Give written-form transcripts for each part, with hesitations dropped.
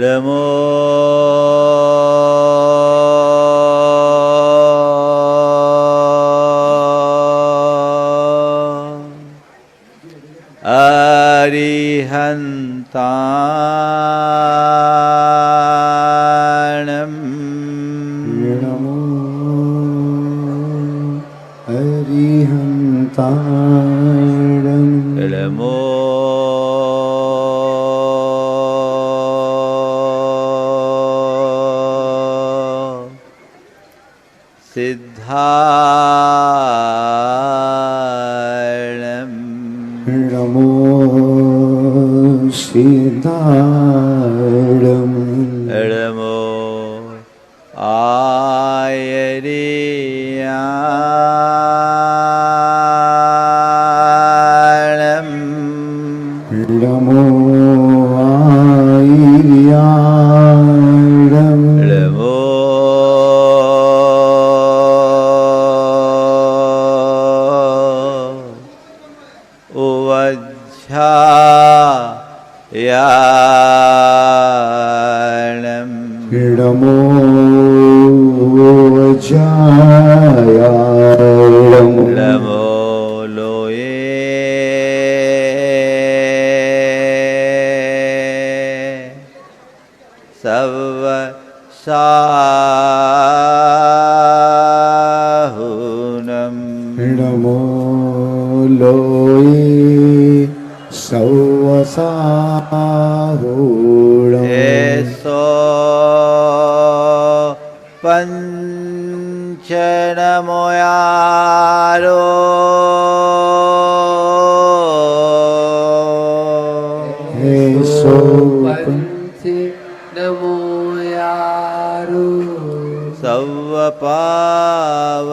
नमो अरिहन्ताणं नमो अरिहन्ताणं नमो सिद्धाणं नमो सिद्धाणं नमो आयर्याणं नमो आयर्याणं नमो उवज्झायाणं नमो वज्रायाणं नमो लोये सवसाहुनं नमो लोये सवसाहुणम् एसो पंचनमोयारो एसो पंच नमो यारो सवपाव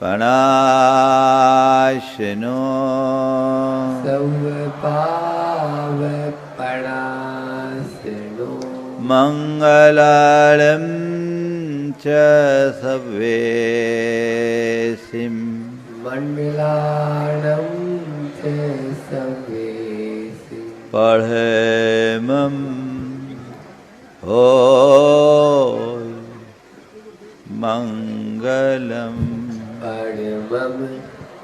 पणाशनो सब पाव पणासनो मंगलालं च सवेसिं मंगलाणं च सवेसि पढ़ेमं हो मंगलम। परमं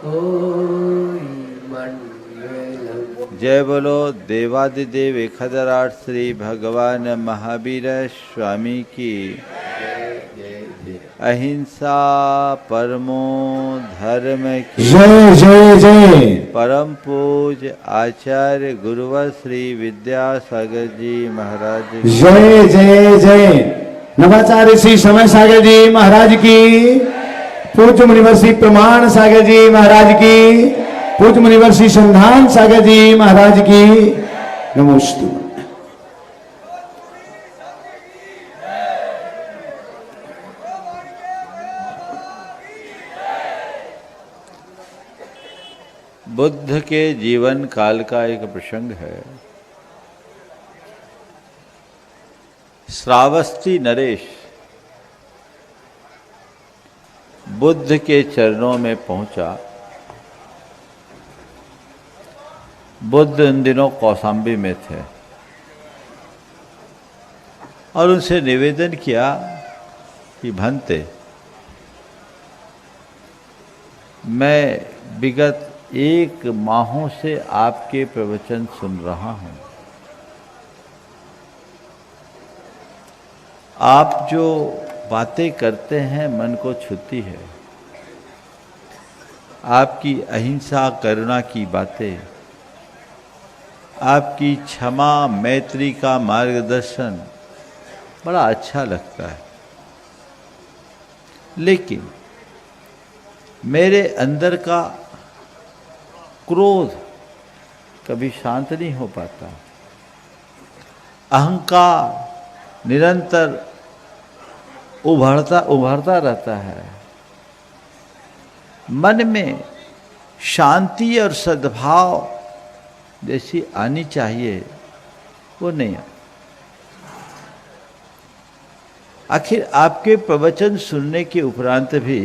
होई मंगलम। जय बोलो देवादिदेव 1008 श्री भगवान महावीर स्वामी की। अहिंसा परमो धर्म की। जय जय जय परम पूज आचार्य गुरुवर श्री विद्यासागर जी महाराज की। जय जय जय नवाचार्य श्री समय सागर जी महाराज की। पूज्य मुनिवर श्री प्रमाण सागर जी महाराज की। पूज्य मुनिवर श्री संधान सागर जी महाराज की। नमोस्तु। बुद्ध के जीवन काल का एक प्रसंग है। श्रावस्ती नरेश बुद्ध के चरणों में पहुंचा। बुद्ध इन दिनों कौशाम्बी में थे और उनसे निवेदन किया कि भंते, मैं विगत 1 माहों से आपके प्रवचन सुन रहा हूं। आप जो बातें करते हैं मन को छूती है। आपकी अहिंसा करुणा की बातें, आपकी क्षमा मैत्री का मार्गदर्शन बड़ा अच्छा लगता है, लेकिन मेरे अंदर का क्रोध कभी शांत नहीं हो पाता। अहंकार निरंतर उभरता रहता है। मन में शांति और सद्भाव जैसी आनी चाहिए वो नहीं है। आखिर आपके प्रवचन सुनने के उपरांत भी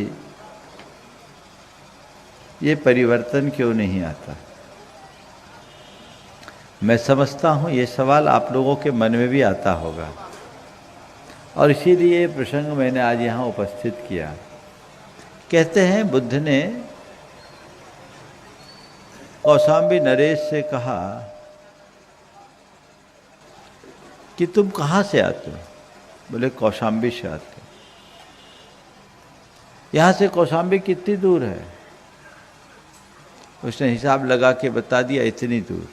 ये परिवर्तन क्यों नहीं आता? मैं समझता हूँ ये सवाल आप लोगों के मन में भी आता होगा, और इसीलिए ये प्रसंग मैंने आज यहाँ उपस्थित किया। कहते हैं बुद्ध ने कौशाम्बी नरेश से कहा कि तुम कहाँ से आते हो? बोले कौशाम्बी से आते हो। यहाँ से कौशाम्बी कितनी दूर है? उसने हिसाब लगा के बता दिया इतनी दूर।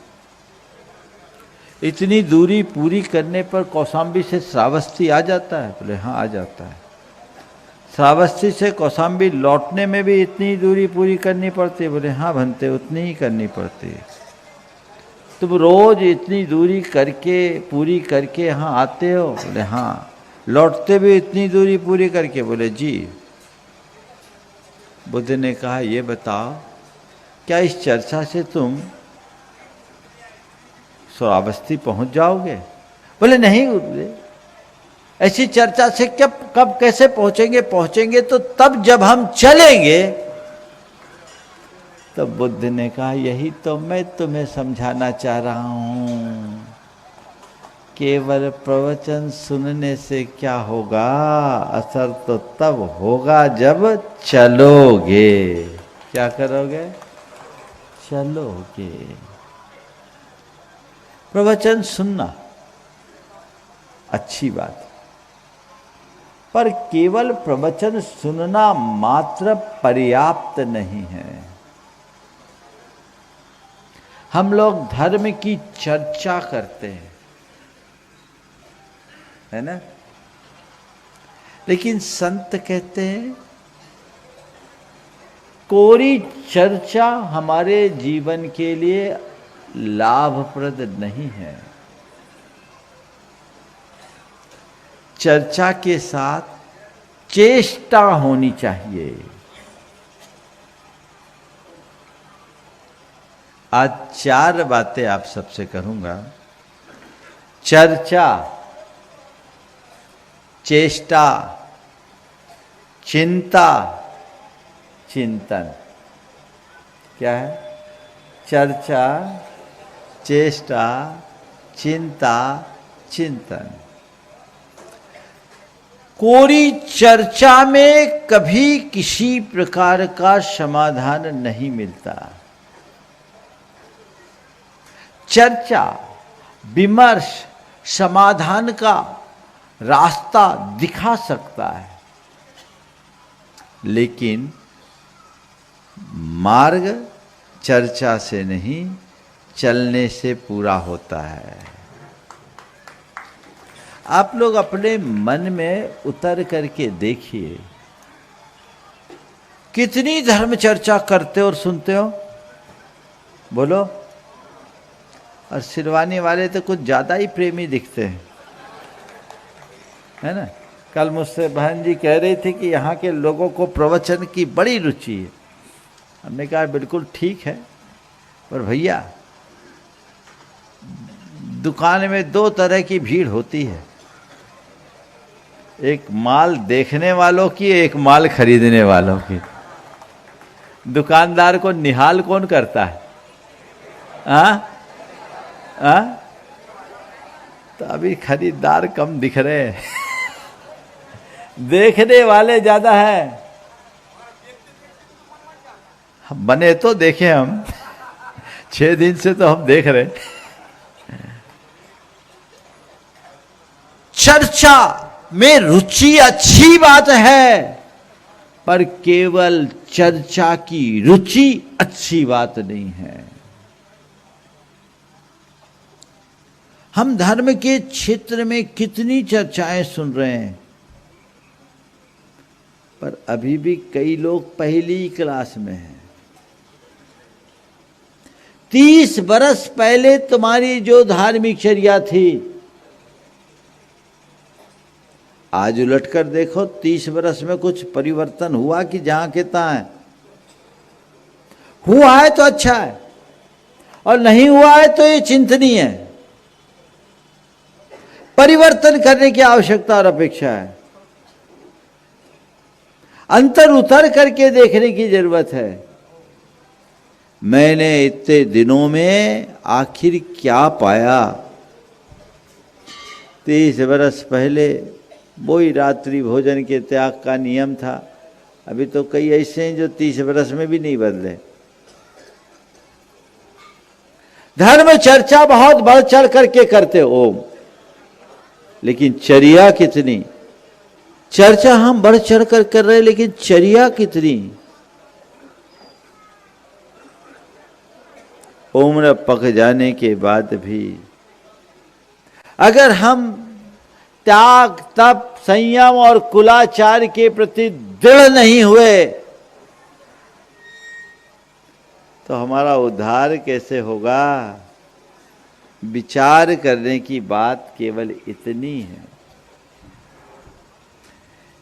इतनी दूरी पूरी करने पर कौशाम्बी से श्रावस्ती आ जाता है? बोले हाँ आ जाता है। श्रावस्ती से कौशाम्बी लौटने में भी इतनी दूरी पूरी करनी पड़ती है? बोले हाँ भंते उतनी ही करनी पड़ती है। तुम रोज इतनी दूरी करके पूरी करके यहाँ आते हो? बोले हाँ। लौटते भी इतनी दूरी पूरी करके? बोले जी। बुद्ध ने कहा ये बताओ क्या इस चर्चा से तुम श्रावस्ती पहुंच जाओगे? बोले नहीं गुरुदेव, ऐसी चर्चा से कब कैसे पहुंचेंगे? पहुंचेंगे तो तब जब हम चलेंगे। तो बुद्ध ने कहा यही तो मैं तुम्हें समझाना चाह रहा हूं, केवल प्रवचन सुनने से क्या होगा, असर तो तब होगा जब चलोगे। क्या करोगे? चलोगे। प्रवचन सुनना अच्छी बात, पर केवल प्रवचन सुनना मात्र पर्याप्त नहीं है। हम लोग धर्म की चर्चा करते हैं, है ना? लेकिन संत कहते हैं कोरी चर्चा हमारे जीवन के लिए लाभप्रद नहीं है। चर्चा के साथ चेष्टा होनी चाहिए। आज 4 बातें आप सबसे करूंगा। चर्चा, चेष्टा, चिंता, चिंतन। क्या है? चर्चा, चेष्टा, चिंता, चिंतन। कोरी चर्चा में कभी किसी प्रकार का समाधान नहीं मिलता। चर्चा, विमर्श समाधान का रास्ता दिखा सकता है, लेकिन मार्ग चर्चा से नहीं चलने से पूरा होता है। आप लोग अपने मन में उतर करके देखिए, कितनी धर्म चर्चा करते हो और सुनते हो? बोलो। और सिरवानी वाले तो कुछ ज़्यादा ही प्रेमी दिखते हैं, है ना? कल मुझसे बहन जी कह रही थी कि यहाँ के लोगों को प्रवचन की बड़ी रुचि है। हमने कहा बिल्कुल ठीक है, पर भैया दुकान में 2 तरह की भीड़ होती है, एक माल देखने वालों की, एक माल खरीदने वालों की। दुकानदार को निहाल कौन करता है? तो अभी खरीदार कम दिख रहे हैं देखने वाले ज्यादा है। बने तो देखे हम 6 दिन से तो हम देख रहे। चर्चा में रुचि अच्छी बात है, पर केवल चर्चा की रुचि अच्छी बात नहीं है। हम धर्म के क्षेत्र में कितनी चर्चाएं सुन रहे हैं, पर अभी भी कई लोग पहली क्लास में हैं। 30 बरस पहले तुम्हारी जो धार्मिक चर्या थी, आज उलट कर देखो 30 बरस में कुछ परिवर्तन हुआ कि जहां के तहां है? हुआ है तो अच्छा है, और नहीं हुआ है तो ये चिंतनीय है। परिवर्तन करने की आवश्यकता और अपेक्षा है। अंतर उतर करके देखने की जरूरत है। मैंने इतने दिनों में आखिर क्या पाया। 30 वर्ष पहले वही रात्रि भोजन के त्याग का नियम था। अभी तो कई ऐसे हैं जो 30 वर्ष में भी नहीं बदले। धर्म चर्चा बहुत बढ़ चढ़ करके करते हो, लेकिन चर्या कितनी? चर्चा हम बढ़ चढ़ कर रहे, लेकिन चर्या कितनी? उम्र पक जाने के बाद भी अगर हम त्याग, तप, संयम और कुलाचार के प्रति दृढ़ नहीं हुए तो हमारा उद्धार कैसे होगा? विचार करने की बात केवल इतनी है।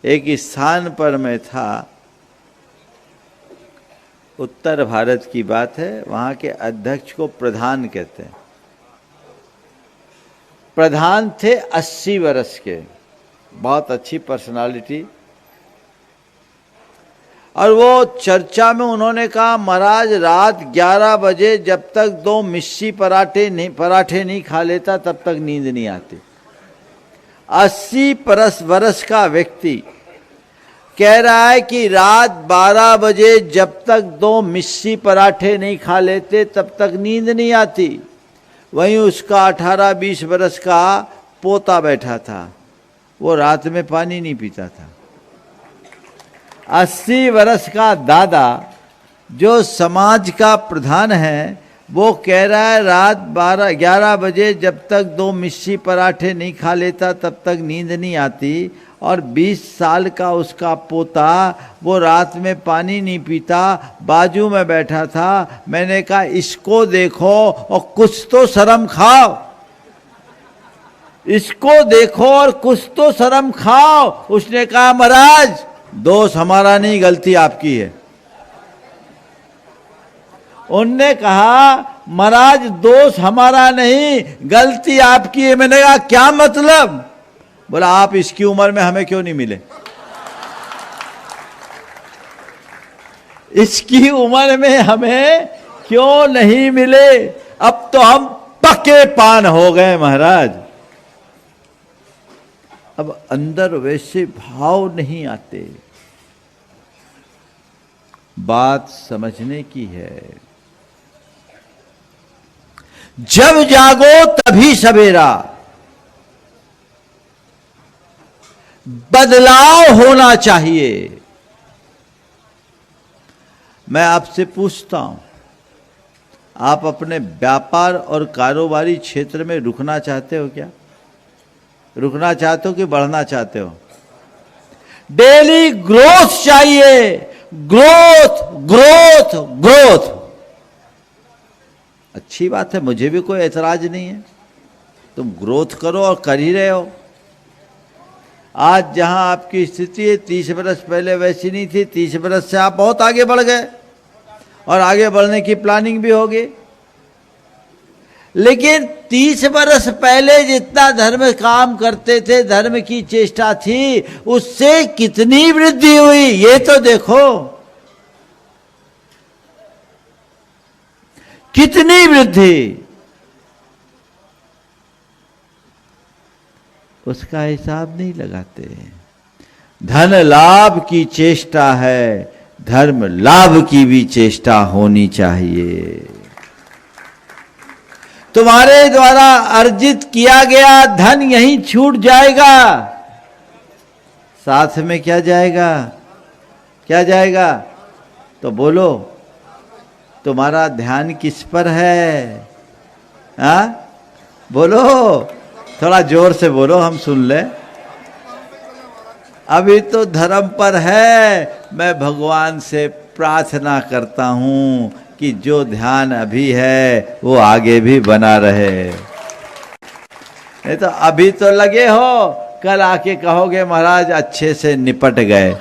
एक स्थान पर मैं था, उत्तर भारत की बात है, वहां के अध्यक्ष को प्रधान कहते हैं। प्रधान थे 80 वर्ष के, बहुत अच्छी पर्सनालिटी। और वो चर्चा में उन्होंने कहा, महाराज रात 11 बजे जब तक 2 मिस्सी पराठे नहीं खा लेता तब तक नींद नहीं आती। 80 वर्ष का व्यक्ति कह रहा है कि रात 12 बजे जब तक 2 मिस्सी पराठे नहीं खा लेते तब तक नींद नहीं आती। वहीं उसका 18-20 वर्ष का पोता बैठा था, वो रात में पानी नहीं पीता था। 80 वर्ष का दादा जो समाज का प्रधान है, वो कह रहा है रात 11 बजे जब तक 2 मिस्सी पराठे नहीं खा लेता तब तक नींद नहीं आती। और 20 साल का उसका पोता वो रात में पानी नहीं पीता, बाजू में बैठा था। मैंने कहा इसको देखो और कुछ तो शर्म खाओ, इसको देखो और कुछ तो शर्म खाओ। उसने कहा महाराज दोष हमारा नहीं, गलती आपकी है। उनने कहा महाराज दोष हमारा नहीं, गलती आपकी है। मैंने कहा क्या मतलब? बोला आप इसकी उम्र में हमें क्यों नहीं मिले? इसकी उम्र में हमें क्यों नहीं मिले? अब तो हम पक्के पान हो गए महाराज। अब अंदर वैसे भाव नहीं आते। बात समझने की है। जब जागो तभी सवेरा, बदलाव होना चाहिए। मैं आपसे पूछता हूं, आप अपने व्यापार और कारोबारी क्षेत्र में रुकना चाहते हो क्या? रुकना चाहते हो कि बढ़ना चाहते हो? डेली ग्रोथ चाहिए, ग्रोथ ग्रोथ ग्रोथ। अच्छी बात है, मुझे भी कोई ऐतराज नहीं है, तुम ग्रोथ करो और कर ही रहे हो। आज जहां आपकी स्थिति है 30 वर्ष पहले वैसी नहीं थी। 30 वर्ष से आप बहुत आगे बढ़ गए और आगे बढ़ने की प्लानिंग भी होगी। लेकिन 30 वर्ष पहले जितना धर्म काम करते थे, धर्म की चेष्टा थी, उससे कितनी वृद्धि हुई ये तो देखो। कितनी वृद्धि, उसका हिसाब नहीं लगाते। धन लाभ की चेष्टा है, धर्म लाभ की भी चेष्टा होनी चाहिए। तुम्हारे द्वारा अर्जित किया गया धन यहीं छूट जाएगा, साथ में क्या जाएगा? क्या जाएगा? तो बोलो, तुम्हारा ध्यान किस पर है? हाँ बोलो, थोड़ा जोर से बोलो, हम सुन ले। अभी तो धर्म पर है। मैं भगवान से प्रार्थना करता हूं कि जो ध्यान अभी है वो आगे भी बना रहे। नहीं तो अभी तो लगे हो, कल आके कहोगे महाराज अच्छे से निपट गए।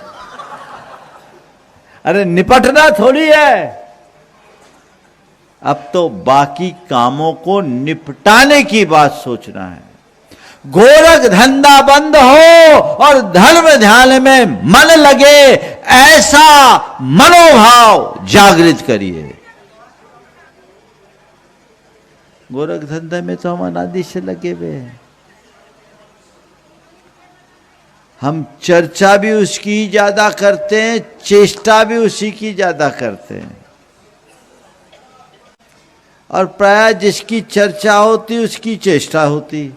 अरे निपटना थोड़ी है, अब तो बाकी कामों को निपटाने की बात सोचना है। गोरख धंधा बंद हो और धर्म ध्यान में मन लगे, ऐसा मनोभाव जागृत करिए। गोरख धंधे में तो हम अनादि से लगे हुए हैं। हम चर्चा भी उसकी ज्यादा करते हैं, चेष्टा भी उसी की ज्यादा करते हैं। और प्राय जिसकी चर्चा होती उसकी चेष्टा होती।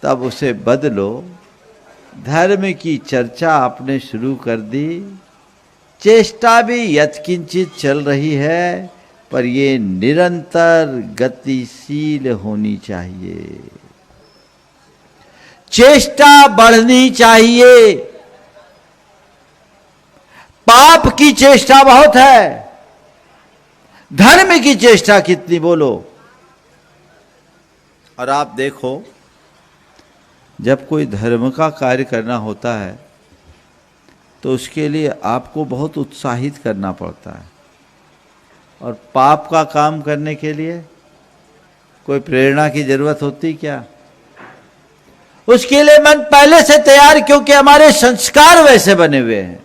तब उसे बदलो। धर्म की चर्चा आपने शुरू कर दी, चेष्टा भी यत्किंचित चल रही है, पर ये निरंतर गतिशील होनी चाहिए। चेष्टा बढ़नी चाहिए। पाप की चेष्टा बहुत है, धर्म की चेष्टा कितनी बोलो। और आप देखो, जब कोई धर्म का कार्य करना होता है तो उसके लिए आपको बहुत उत्साहित करना पड़ता है। और पाप का काम करने के लिए कोई प्रेरणा की जरूरत होती क्या? उसके लिए मन पहले से तैयार, क्योंकि हमारे संस्कार वैसे बने हुए हैं।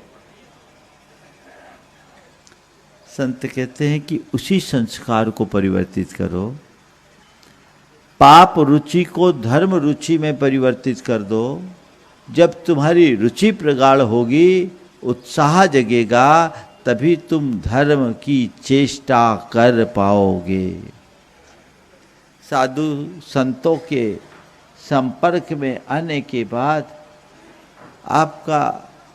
संत कहते हैं कि उसी संस्कार को परिवर्तित करो। पाप रुचि को धर्म रुचि में परिवर्तित कर दो। जब तुम्हारी रुचि प्रगाढ़ होगी, उत्साह जगेगा, तभी तुम धर्म की चेष्टा कर पाओगे। साधु संतों के संपर्क में आने के बाद आपका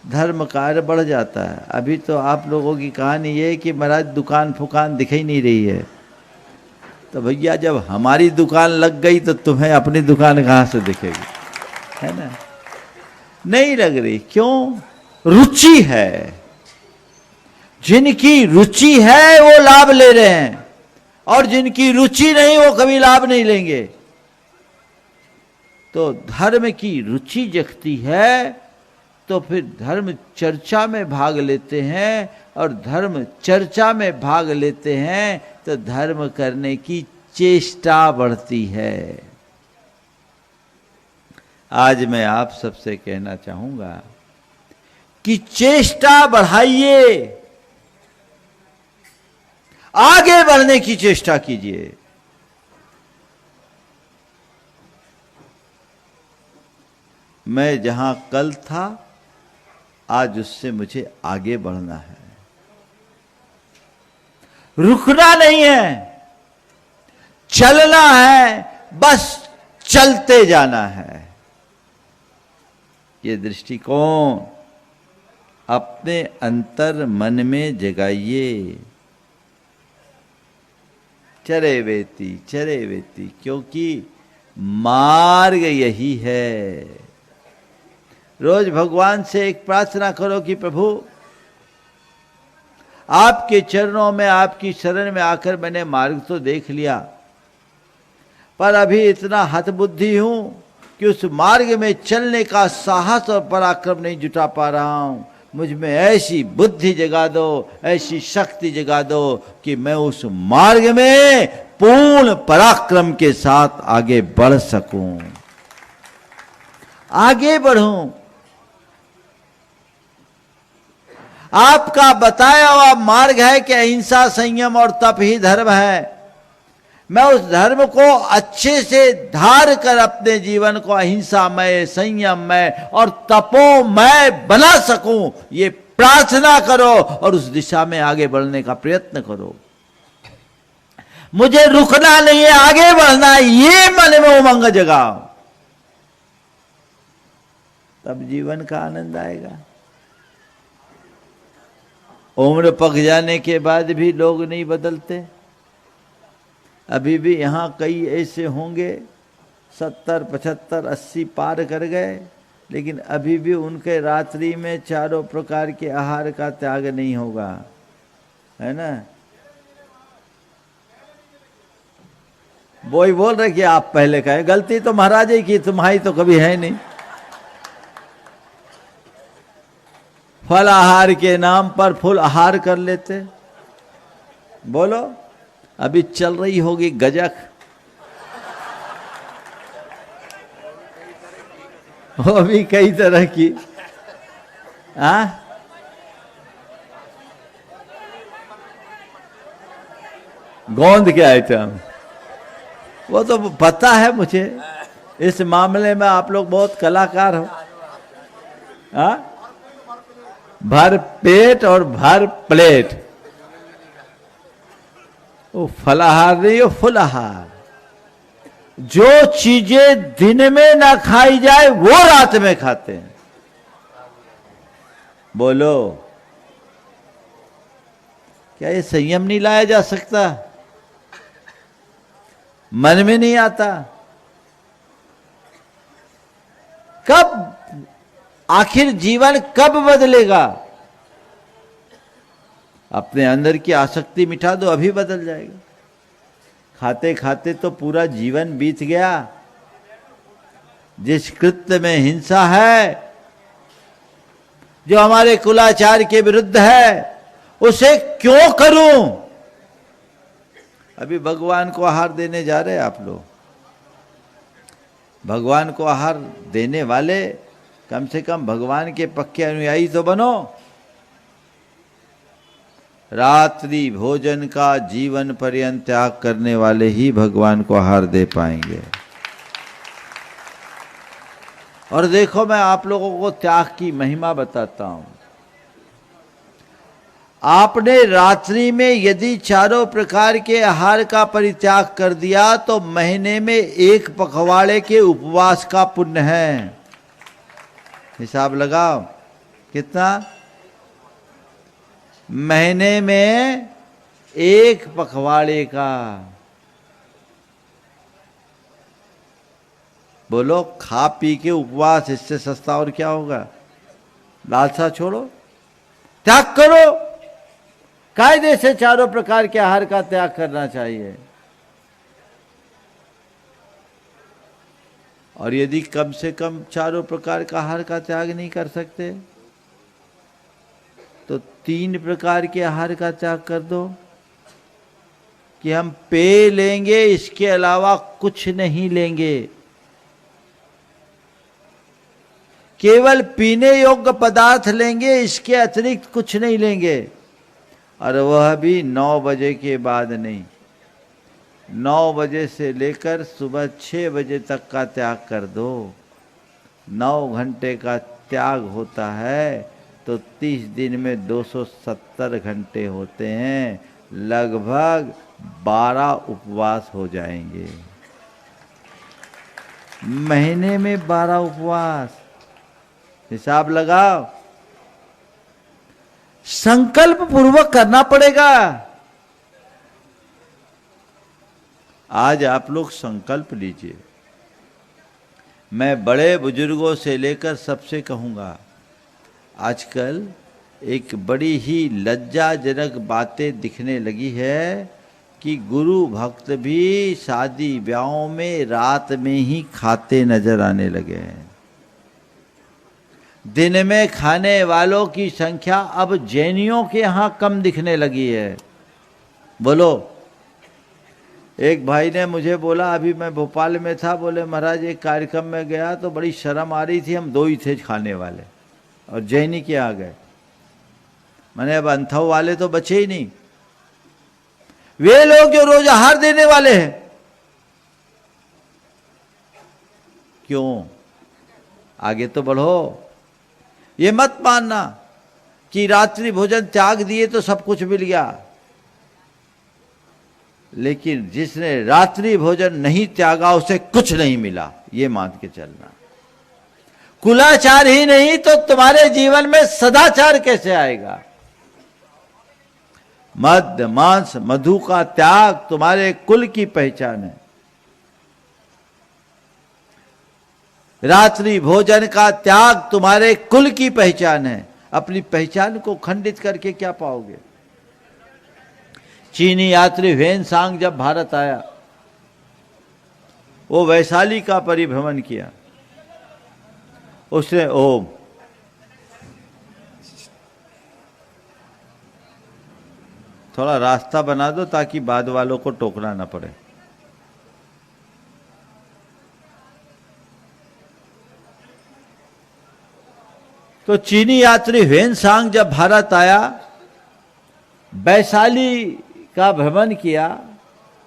धर्म कार्य बढ़ जाता है। अभी तो आप लोगों की कहानी ये है कि महाराज दुकान फुकान दिखाई नहीं रही है। तो भैया जब हमारी दुकान लग गई तो तुम्हें अपनी दुकान कहाँ से दिखेगी, है ना? नहीं लग रही। क्यों? रुचि है। जिनकी रुचि है वो लाभ ले रहे हैं, और जिनकी रुचि नहीं वो कभी लाभ नहीं लेंगे। तो धर्म की रुचि जगती है तो फिर धर्म चर्चा में भाग लेते हैं, और धर्म चर्चा में भाग लेते हैं तो धर्म करने की चेष्टा बढ़ती है। आज मैं आप सबसे कहना चाहूंगा कि चेष्टा बढ़ाइए, आगे बढ़ने की चेष्टा कीजिए। मैं जहां कल था, आज उससे मुझे आगे बढ़ना है। रुकना नहीं है, चलना है, बस चलते जाना है। ये दृष्टिकोण अपने अंतर मन में जगाइए। चरे वेती, क्योंकि मार्ग यही है। रोज भगवान से एक प्रार्थना करो कि प्रभु, आपके चरणों में, आपकी शरण में आकर मैंने मार्ग तो देख लिया, पर अभी इतना हतबुद्धि हूं कि उस मार्ग में चलने का साहस और पराक्रम नहीं जुटा पा रहा हूं। मुझ में ऐसी बुद्धि जगा दो, ऐसी शक्ति जगा दो कि मैं उस मार्ग में पूर्ण पराक्रम के साथ आगे बढ़ सकूं, आगे बढ़ूं। आपका बताया हुआ मार्ग है कि अहिंसा, संयम और तप ही धर्म है। मैं उस धर्म को अच्छे से धार कर अपने जीवन को अहिंसामय, संयममय और तपोमय बना सकूं, ये प्रार्थना करो और उस दिशा में आगे बढ़ने का प्रयत्न करो। मुझे रुकना नहीं है, आगे बढ़ना है, ये मन में उमंग जगाओ, तब जीवन का आनंद आएगा। उम्र पक जाने के बाद भी लोग नहीं बदलते। अभी भी यहां कई ऐसे होंगे 70, 75, 80 पार कर गए, लेकिन अभी भी उनके रात्रि में चारों प्रकार के आहार का त्याग नहीं होगा, है ना? वो ही बोल रहे कि आप पहले कहें, गलती तो महाराज ही की, तुम्हारी तो कभी है नहीं। फल आहार के नाम पर फुल आहार कर लेते। बोलो, अभी चल रही होगी गजक, वो भी कई तरह की। गोंद के आइटम, वो तो पता है मुझे, इस मामले में आप लोग बहुत कलाकार हो। हाँ, भर पेट और भर प्लेट, वो फलाहार नहीं, वो फुलाहार। जो चीजें दिन में ना खाई जाए वो रात में खाते हैं। बोलो, क्या ये संयम नहीं लाया जा सकता? मन में नहीं आता? कब, आखिर जीवन कब बदलेगा? अपने अंदर की आसक्ति मिटा दो, अभी बदल जाएगा। खाते खाते तो पूरा जीवन बीत गया। जिस कृत्य में हिंसा है, जो हमारे कुलाचार के विरुद्ध है, उसे क्यों करूं? अभी भगवान को आहार देने जा रहे हैं आप लोग। भगवान को आहार देने वाले कम से कम भगवान के पक्के अनुयायी तो बनो। रात्रि भोजन का जीवन पर्यंत त्याग करने वाले ही भगवान को आहार दे पाएंगे। और देखो, मैं आप लोगों को त्याग की महिमा बताता हूं। आपने रात्रि में यदि चारों प्रकार के आहार का परित्याग कर दिया तो महीने में 1 पखवाड़े के उपवास का पुण्य है। हिसाब लगाओ कितना? महीने में 1 पखवाड़े का। बोलो, खा पी के उपवास, इससे सस्ता और क्या होगा? लालसा छोड़ो, त्याग करो। कायदे से चारों प्रकार के आहार का त्याग करना चाहिए। और यदि कम से कम चारों प्रकार का आहार का त्याग नहीं कर सकते तो 3 प्रकार के आहार का त्याग कर दो कि हम पेय लेंगे, इसके अलावा कुछ नहीं लेंगे। केवल पीने योग्य पदार्थ लेंगे, इसके अतिरिक्त कुछ नहीं लेंगे। और वह भी 9 बजे के बाद नहीं। 9 बजे से लेकर सुबह 6 बजे तक का त्याग कर दो। 9 घंटे का त्याग होता है तो 30 दिन में 270 घंटे होते हैं। लगभग 12 उपवास हो जाएंगे। महीने में 12 उपवास। हिसाब लगाओ। संकल्प पूर्वक करना पड़ेगा। आज आप लोग संकल्प लीजिए। मैं बड़े बुजुर्गों से लेकर सबसे कहूंगा, आजकल एक बड़ी ही लज्जाजनक बातें दिखने लगी है कि गुरु भक्त भी शादी ब्याहों में रात में ही खाते नजर आने लगे हैं। दिन में खाने वालों की संख्या अब जैनियों के यहां कम दिखने लगी है। बोलो, एक भाई ने मुझे बोला, अभी मैं भोपाल में था, बोले महाराज एक कार्यक्रम में गया तो बड़ी शर्म आ रही थी, हम 2 ही थे खाने वाले और जैनी के आ गए। मैंने अब अंथव वाले तो बचे ही नहीं। वे लोग जो रोज आहार देने वाले हैं, क्यों? आगे तो बढ़ो। ये मत मानना कि रात्रि भोजन त्याग दिए तो सब कुछ मिल गया। लेकिन जिसने रात्रि भोजन नहीं त्यागा उसे कुछ नहीं मिला, ये मान के चलना। कुलाचार ही नहीं तो तुम्हारे जीवन में सदाचार कैसे आएगा? मद मांस मधु का त्याग तुम्हारे कुल की पहचान है। रात्रि भोजन का त्याग तुम्हारे कुल की पहचान है। अपनी पहचान को खंडित करके क्या पाओगे? चीनी यात्री ह्वेनसांग जब भारत आया, वो वैशाली का परिभ्रमण किया। उसने थोड़ा रास्ता बना दो ताकि बाद वालों को टोकना ना पड़े। तो चीनी यात्री ह्वेनसांग जब भारत आया, वैशाली का भ्रमण किया,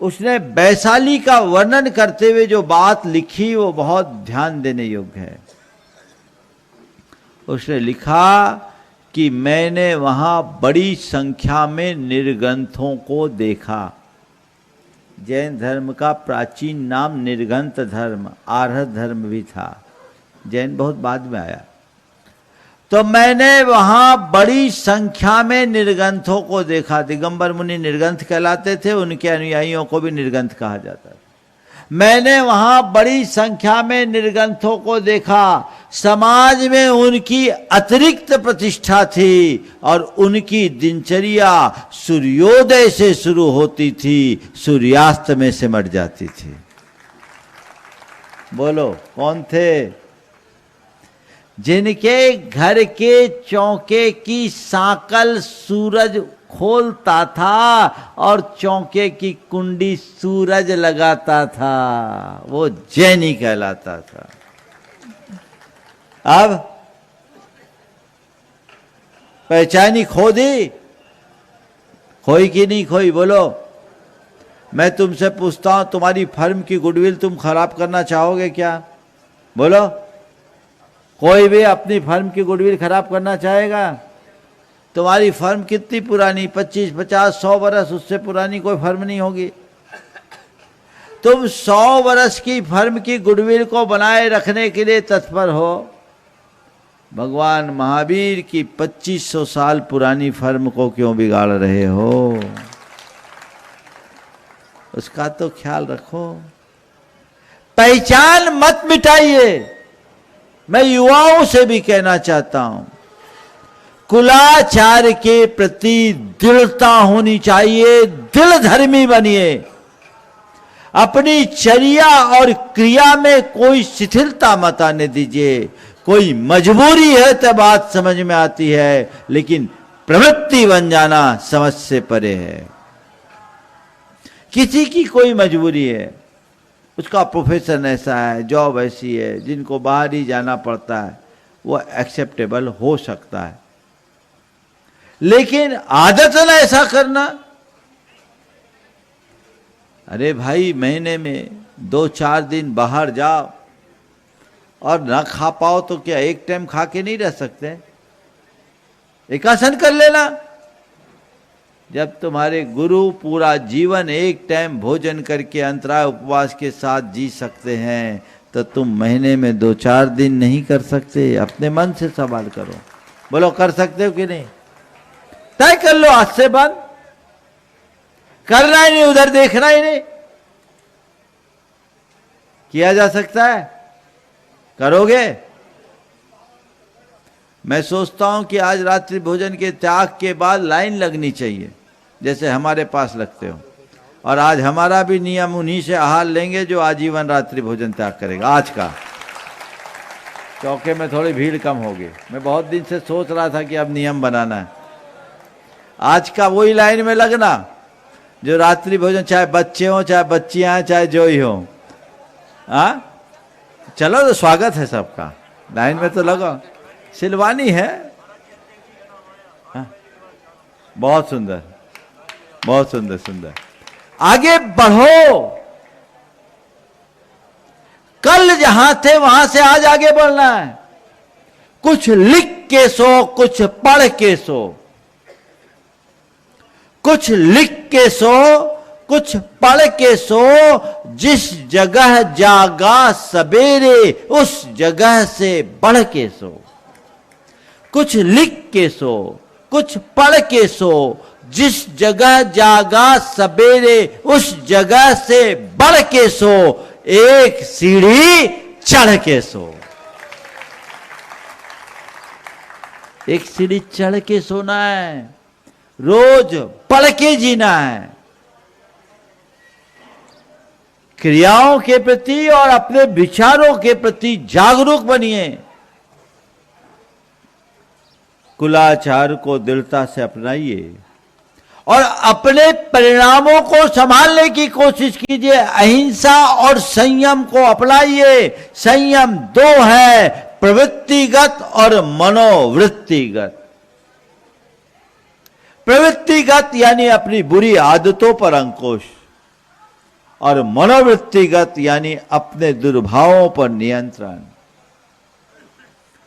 उसने वैशाली का वर्णन करते हुए जो बात लिखी वो बहुत ध्यान देने योग्य है। उसने लिखा कि मैंने वहां बड़ी संख्या में निर्ग्रंथों को देखा। जैन धर्म का प्राचीन नाम निर्ग्रंथ धर्म, आर्य धर्म भी था, जैन बहुत बाद में आया। तो मैंने वहां बड़ी संख्या में निर्ग्रंथों को देखा। दिगंबर मुनि निर्ग्रंथ कहलाते थे, उनके अनुयायियों को भी निर्ग्रंथ कहा जाता था। मैंने वहां बड़ी संख्या में निर्ग्रंथों को देखा। समाज में उनकी अतिरिक्त प्रतिष्ठा थी और उनकी दिनचर्या सूर्योदय से शुरू होती थी, सूर्यास्त में सिमट जाती थी। बोलो कौन थे? जिनके घर के चौके की सांकल सूरज खोलता था और चौके की कुंडी सूरज लगाता था, वो जैनी कहलाता था। अब पहचानी खो दी? खोई कि नहीं खोई? बोलो। मैं तुमसे पूछता हूं, तुम्हारी फर्म की गुडविल तुम खराब करना चाहोगे क्या? बोलो। कोई भी अपनी फर्म की गुडविल खराब करना चाहेगा? तुम्हारी फर्म कितनी पुरानी, 25, 50, 100 वर्ष, उससे पुरानी कोई फर्म नहीं होगी। तुम 100 वर्ष की फर्म की गुडविल को बनाए रखने के लिए तत्पर हो। भगवान महावीर की 2500 साल पुरानी फर्म को क्यों बिगाड़ रहे हो? उसका तो ख्याल रखो। पहचान मत मिटाइए। मैं युवाओं से भी कहना चाहता हूं, कुलाचार के प्रति दृढ़ता होनी चाहिए। दृढ़ धर्मी बनिए। अपनी चर्या और क्रिया में कोई शिथिलता मत आने दीजिए। कोई मजबूरी है तो बात समझ में आती है, लेकिन प्रवृत्ति बन जाना समझ से परे है। किसी की कोई मजबूरी है, उसका प्रोफेशन ऐसा है, जॉब ऐसी है, जिनको बाहर ही जाना पड़ता है, वो एक्सेप्टेबल हो सकता है। लेकिन आदतन ऐसा करना, अरे भाई महीने में 2-4 दिन बाहर जाओ और ना खा पाओ तो क्या एक टाइम खा के नहीं रह सकते? एकासन कर लेना। जब तुम्हारे गुरु पूरा जीवन एक टाइम भोजन करके अंतराय उपवास के साथ जी सकते हैं, तो तुम महीने में 2-4 दिन नहीं कर सकते? अपने मन से सवाल करो। बोलो कर सकते हो कि नहीं? तय कर लो आज से बंद। करना ही नहीं, उधर देखना ही नहीं। किया जा सकता है? करोगे? मैं सोचता हूं कि आज रात्रि भोजन के त्याग के बाद लाइन लगनी चाहिए, जैसे हमारे पास लगते हो। और आज हमारा भी नियम उन्हीं से आहार लेंगे जो आजीवन रात्रि भोजन त्याग करेगा। आज का चौके में थोड़ी भीड़ कम होगी। मैं बहुत दिन से सोच रहा था कि अब नियम बनाना है। आज का वही लाइन में लगना जो रात्रि भोजन, चाहे बच्चे हो, चाहे बच्चियां, चाहे जो ही हो। हाँ चलो, तो स्वागत है सबका। लाइन में तो लगो। सिलवानी है। हाँ? बहुत सुंदर, बहुत सुंदर सुंदर। आगे बढ़ो। कल जहां थे वहां से आज आगे बढ़ना है। कुछ लिख के सो, कुछ पढ़ के सो। कुछ लिख के सो, कुछ पढ़ के सो। जिस जगह जागा सवेरे, उस जगह से बढ़ के सो। कुछ लिख के सो, कुछ पढ़ के सो। जिस जगह जागा सवेरे, उस जगह से बढ़ के सो। एक सीढ़ी चढ़ के सो। एक सीढ़ी चढ़ के सोना है। रोज पढ़ के जीना है। क्रियाओं के प्रति और अपने विचारों के प्रति जागरूक बनिए। कुलाचार को दृढ़ता से अपनाइए और अपने परिणामों को संभालने की कोशिश कीजिए। अहिंसा और संयम को अपनाइए। संयम 2 है, प्रवृत्तिगत और मनोवृत्तिगत। प्रवृत्तिगत यानी अपनी बुरी आदतों पर अंकुश, और मनोवृत्तिगत यानी अपने दुर्भावों पर नियंत्रण।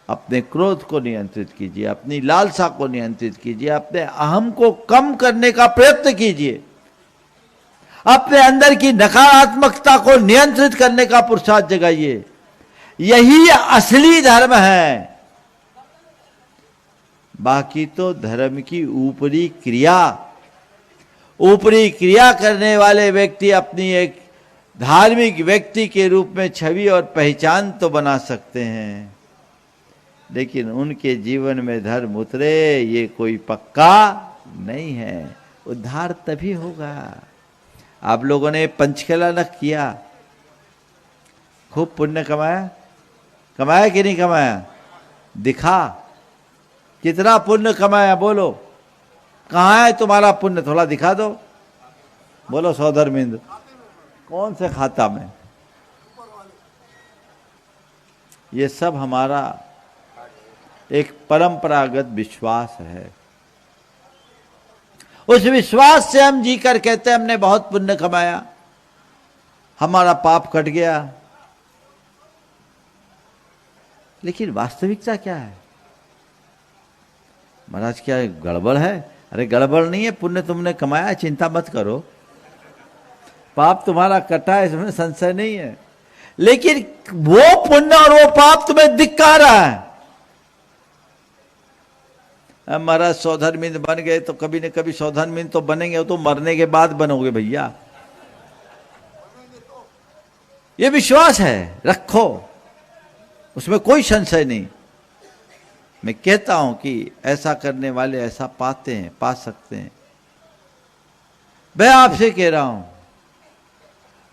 अपने क्रोध को नियंत्रित कीजिए, अपनी लालसा को नियंत्रित कीजिए, अपने अहम को कम करने का प्रयत्न कीजिए, अपने अंदर की नकारात्मकता को नियंत्रित करने का पुरुषार्थ जगाइए। यही असली धर्म है। बाकी तो धर्म की ऊपरी क्रिया करने वाले व्यक्ति अपनी एक धार्मिक व्यक्ति के रूप में छवि और पहचान तो बना सकते हैं, लेकिन उनके जीवन में धर्म उतरे ये कोई पक्का नहीं है। उद्धार तभी होगा। आप लोगों ने पंचकला न किया, खूब पुण्य कमाया कि नहीं कमाया? दिखा कितना पुण्य कमाया, बोलो कहाँ है तुम्हारा पुण्य? थोड़ा दिखा दो, बोलो सौधर्मिंद, कौन से खाता में? ये सब हमारा एक परंपरागत विश्वास है। उस विश्वास से हम जीकर कहते हैं हमने बहुत पुण्य कमाया, हमारा पाप कट गया। लेकिन वास्तविकता क्या है? महाराज क्या गड़बड़ है? अरे गड़बड़ नहीं है, पुण्य तुमने कमाया, चिंता मत करो, पाप तुम्हारा कटा है, इसमें संशय नहीं है। लेकिन वो पुण्य और वो पाप तुम्हें दिख कहाँ रहा है? महाराज सौधर्मिंद बन गए तो कभी न कभी सौधर्मिंद तो बनेंगे, वो तो मरने के बाद बनोगे भैया। ये विश्वास है, रखो, उसमें कोई संशय नहीं। मैं कहता हूं कि ऐसा करने वाले ऐसा पाते हैं, पा सकते हैं। मैं आपसे कह रहा हूं,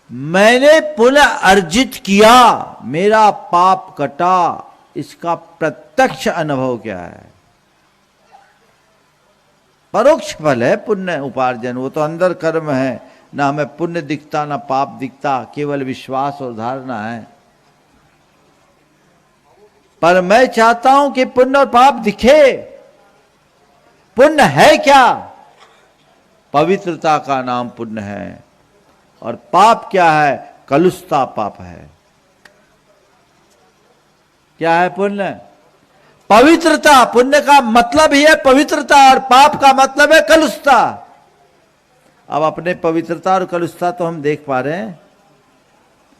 मैंने पुण्य अर्जित किया, मेरा पाप कटा, इसका प्रत्यक्ष अनुभव क्या है? परोक्ष फल है पुण्य उपार्जन, वो तो अंदर कर्म है, ना हमें पुण्य दिखता ना पाप दिखता, केवल विश्वास और धारणा है। पर मैं चाहता हूं कि पुण्य और पाप दिखे। पुण्य है क्या? पवित्रता का नाम पुण्य है। और पाप क्या है? कलुषता पाप है। क्या है पुण्य? पवित्रता। पुण्य का मतलब ही है पवित्रता और पाप का मतलब है कलुषता। अब अपने पवित्रता और कलुषता तो हम देख पा रहे हैं।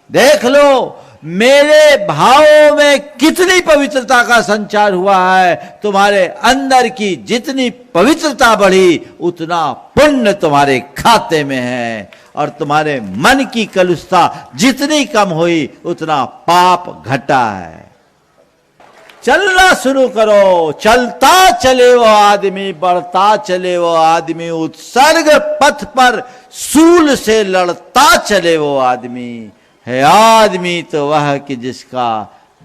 देख लो मेरे भावों में कितनी पवित्रता का संचार हुआ है। तुम्हारे अंदर की जितनी पवित्रता बढ़ी उतना पुण्य तुम्हारे खाते में है, और तुम्हारे मन की कलुषता जितनी कम हुई उतना पाप घटा है। चलना शुरू करो, चलता चले वो आदमी, बढ़ता चले वो आदमी, उत्सर्ग पथ पर सूल से लड़ता चले वो आदमी। है आदमी तो वह कि जिसका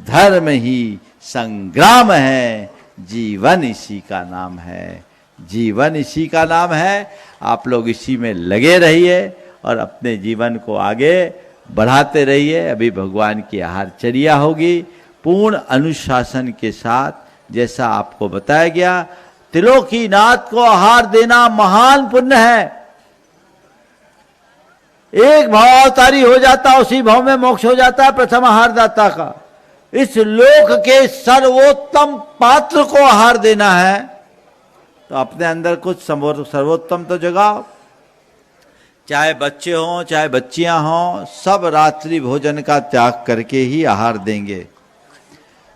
धर्म ही संग्राम है, जीवन इसी का नाम है। जीवन इसी का नाम है। आप लोग इसी में लगे रहिए और अपने जीवन को आगे बढ़ाते रहिए। अभी भगवान की आहारचर्या होगी पूर्ण अनुशासन के साथ, जैसा आपको बताया गया। त्रिलोकीनाथ को आहार देना महान पुण्य है। एक भाव अवतारी हो जाता, उसी भाव में मोक्ष हो जाता है प्रथम आहार दाता का। इस लोक के सर्वोत्तम पात्र को आहार देना है तो अपने अंदर कुछ सर्वोत्तम तो जगाओ। चाहे बच्चे हों चाहे बच्चियां हों, सब रात्रि भोजन का त्याग करके ही आहार देंगे।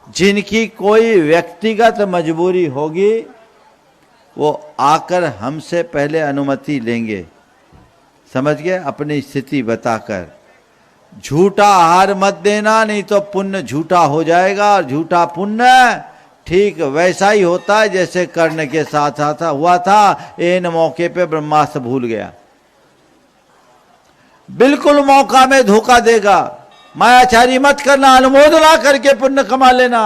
जिनकी कोई व्यक्तिगत मजबूरी होगी वो आकर हमसे पहले अनुमति लेंगे, समझ गए? अपनी स्थिति बताकर। झूठा आहार मत देना, नहीं तो पुण्य झूठा हो जाएगा, और झूठा पुण्य ठीक वैसा ही होता है जैसे कर्ण के साथ हुआ था। एन मौके पे ब्रह्मास्त्र भूल गया, बिल्कुल मौका में धोखा देगा। मायाचारी मत करना, अनुमोदना करके पुण्य कमा लेना,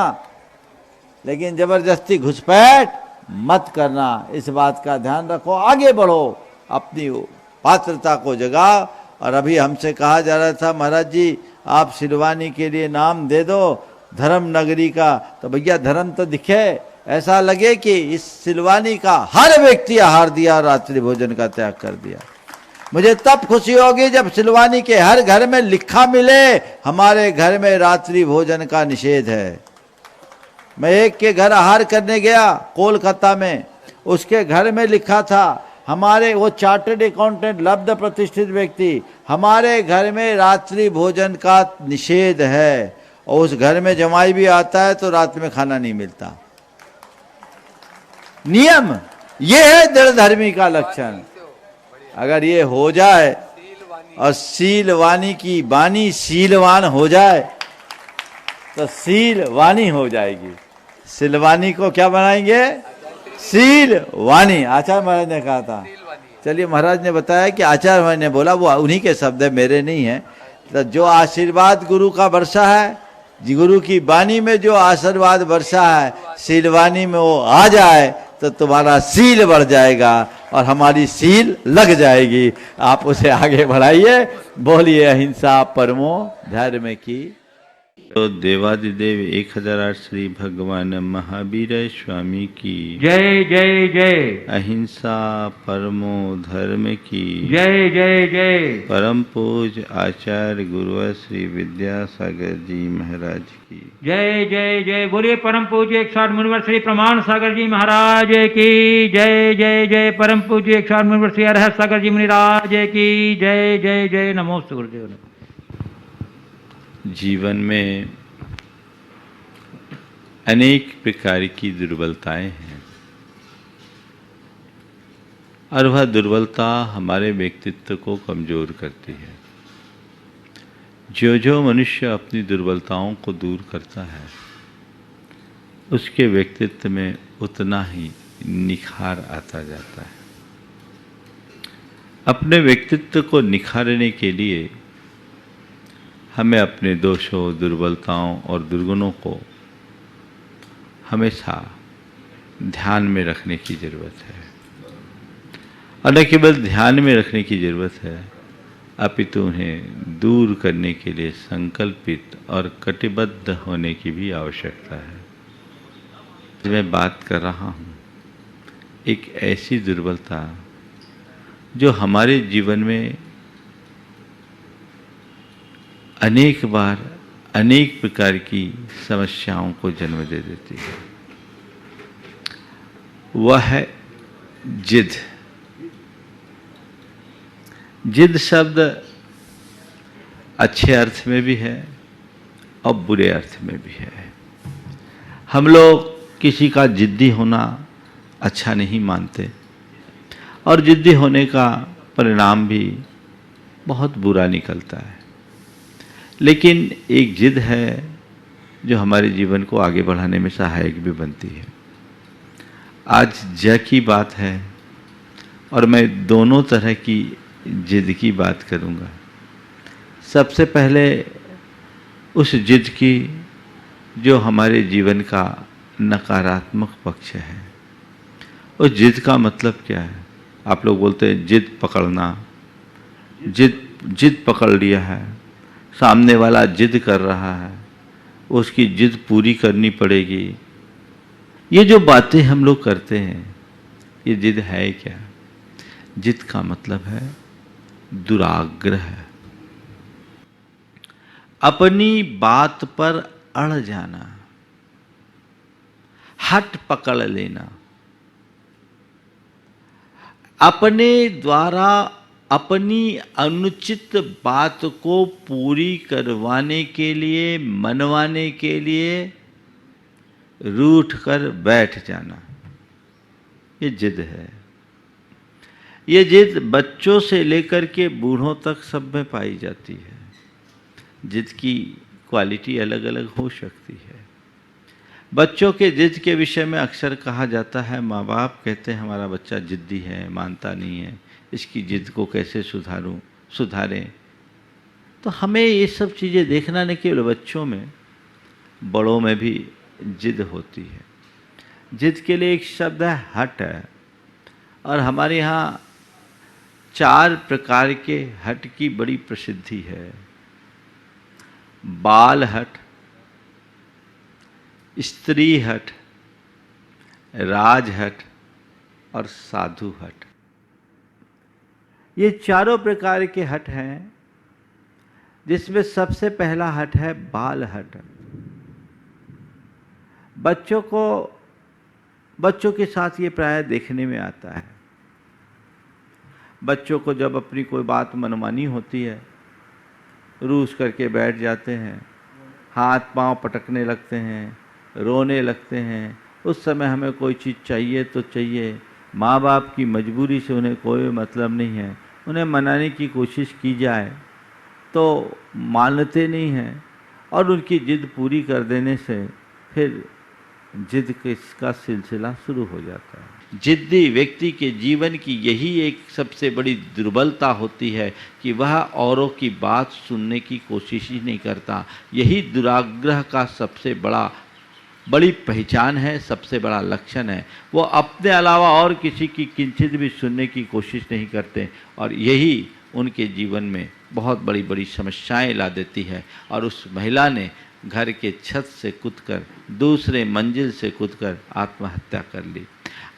लेकिन जबरदस्ती घुसपैठ मत करना। इस बात का ध्यान रखो, आगे बढ़ो, अपनी पात्रता को जगाओ। और अभी हमसे कहा जा रहा था, महाराज जी आप सिलवानी के लिए नाम दे दो धर्म नगरी का, तो भैया धर्म तो दिखे, ऐसा लगे कि इस सिलवानी का हर व्यक्ति आहार दिया, रात्रि भोजन का त्याग कर दिया। मुझे तब खुशी होगी जब सिलवानी के हर घर में लिखा मिले हमारे घर में रात्रि भोजन का निषेध है। मैं एक के घर आहार करने गया कोलकाता में, उसके घर में लिखा था, हमारे, वो चार्टर्ड अकाउंटेंट लब्ध प्रतिष्ठित व्यक्ति, हमारे घर में रात्रि भोजन का निषेध है, और उस घर में जमाई भी आता है तो रात में खाना नहीं मिलता। नियम ये है दृढ़ धर्मी का लक्षण। अगर ये हो जाए और सीलवानी की वाणी सीलवान हो जाए तो सीलवानी हो जाएगी। सिलवानी को क्या बनाएंगे? सीलवानी। आचार्य महाराज ने कहा था। चलिए, महाराज ने बताया कि आचार्य महाराज ने बोला, वो उन्हीं के शब्द है, मेरे नहीं है। तो जो आशीर्वाद गुरु का वर्षा है, गुरु की वाणी में जो आशीर्वाद वर्षा है, सीलवानी में वो आ जाए तो तुम्हारा सील बढ़ जाएगा और हमारी सील लग जाएगी। आप उसे आगे बढ़ाइए। बोलिए अहिंसा परमो धर्म की। तो देवादिदेव 1008 श्री भगवान महावीर स्वामी की जय जय जय। अहिंसा परमो धर्म की जय जय जय। परम पूज आचार्य गुरु श्री विद्यासागर जी महाराज की जय जय जय। बोलिए परम पूज्य 108 मुनिवर श्री प्रमाण सागर जी महाराज की जय जय जय। परम पूज्य 108 मुनिवर श्री अरहत सागर जी मुनिराज की जय जय जय। नमोस्तु गुरुदेव। जीवन में अनेक प्रकार की दुर्बलताएं हैं और वह दुर्बलता हमारे व्यक्तित्व को कमजोर करती है। जो जो मनुष्य अपनी दुर्बलताओं को दूर करता है उसके व्यक्तित्व में उतना ही निखार आता जाता है। अपने व्यक्तित्व को निखारने के लिए हमें अपने दोषों, दुर्बलताओं और दुर्गुणों को हमेशा ध्यान में रखने की ज़रूरत है। और न केवल ध्यान में रखने की ज़रूरत है, अपितु उन्हें दूर करने के लिए संकल्पित और कटिबद्ध होने की भी आवश्यकता है। मैं बात कर रहा हूँ एक ऐसी दुर्बलता जो हमारे जीवन में अनेक बार अनेक प्रकार की समस्याओं को जन्म दे देती है। वह है जिद। जिद शब्द अच्छे अर्थ में भी है और बुरे अर्थ में भी है। हम लोग किसी का जिद्दी होना अच्छा नहीं मानते और जिद्दी होने का परिणाम भी बहुत बुरा निकलता है। लेकिन एक जिद है जो हमारे जीवन को आगे बढ़ाने में सहायक भी बनती है। आज ज की बात है और मैं दोनों तरह की जिद की बात करूंगा। सबसे पहले उस जिद की जो हमारे जीवन का नकारात्मक पक्ष है। उस जिद का मतलब क्या है? आप लोग बोलते हैं जिद पकड़ना, जिद पकड़ लिया है, सामने वाला जिद कर रहा है, उसकी जिद पूरी करनी पड़ेगी। ये जो बातें हम लोग करते हैं, ये जिद है क्या? जिद का मतलब है दुराग्रह, अपनी बात पर अड़ जाना, हट पकड़ लेना, अपने द्वारा अपनी अनुचित बात को पूरी करवाने के लिए, मनवाने के लिए रूठ कर बैठ जाना, ये जिद है। ये जिद बच्चों से लेकर के बूढ़ों तक सब में पाई जाती है। जिद की क्वालिटी अलग अलग हो सकती है। बच्चों के जिद के विषय में अक्सर कहा जाता है, माँ बाप कहते हैं हमारा बच्चा जिद्दी है, मानता नहीं है, इसकी जिद को कैसे सुधारें। तो हमें ये सब चीज़ें देखना नहीं केवल बच्चों में, बड़ों में भी जिद होती है। जिद के लिए एक शब्द है हट है, और हमारे यहाँ 4 प्रकार के हट की बड़ी प्रसिद्धि है। बाल हट, स्त्री हट, राज हट और साधु हट। ये चारों प्रकार के हठ हैं, जिसमें सबसे पहला हठ है बाल हठ। बच्चों के साथ ये प्राय देखने में आता है। बच्चों को जब अपनी कोई बात मनमानी होती है, रूस करके बैठ जाते हैं, हाथ पांव पटकने लगते हैं, रोने लगते हैं। उस समय हमें कोई चीज़ चाहिए तो चाहिए। माँ बाप की मजबूरी से उन्हें कोई मतलब नहीं है। उन्हें मनाने की कोशिश की जाए तो मानते नहीं हैं, और उनकी जिद पूरी कर देने से फिर जिद का सिलसिला शुरू हो जाता है। जिद्दी व्यक्ति के जीवन की यही एक सबसे बड़ी दुर्बलता होती है कि वह औरों की बात सुनने की कोशिश ही नहीं करता। यही दुराग्रह का सबसे बड़ी पहचान है, सबसे बड़ा लक्षण है। वो अपने अलावा और किसी की किंचित भी सुनने की कोशिश नहीं करते, और यही उनके जीवन में बहुत बड़ी बड़ी समस्याएं ला देती है। और उस महिला ने घर के छत से कूदकर, दूसरे मंजिल से कूदकर आत्महत्या कर ली।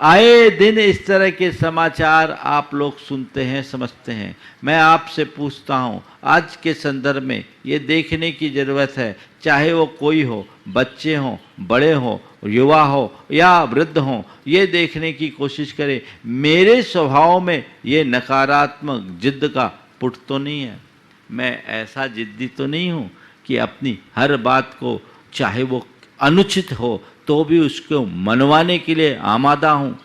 आए दिन इस तरह के समाचार आप लोग सुनते हैं, समझते हैं। मैं आपसे पूछता हूँ, आज के संदर्भ में ये देखने की ज़रूरत है, चाहे वो कोई हो, बच्चे हों, बड़े हों, युवा हो या वृद्ध हों, ये देखने की कोशिश करें मेरे स्वभाव में ये नकारात्मक जिद्द का पुट तो नहीं है। मैं ऐसा जिद्दी तो नहीं हूँ कि अपनी हर बात को, चाहे वो अनुचित हो तो भी उसको मनवाने के लिए आमादा हूँ,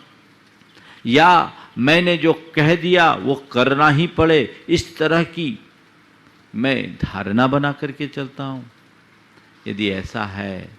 या मैंने जो कह दिया वो करना ही पड़े, इस तरह की मैं धारणा बना करके चलता हूँ। यदि ऐसा है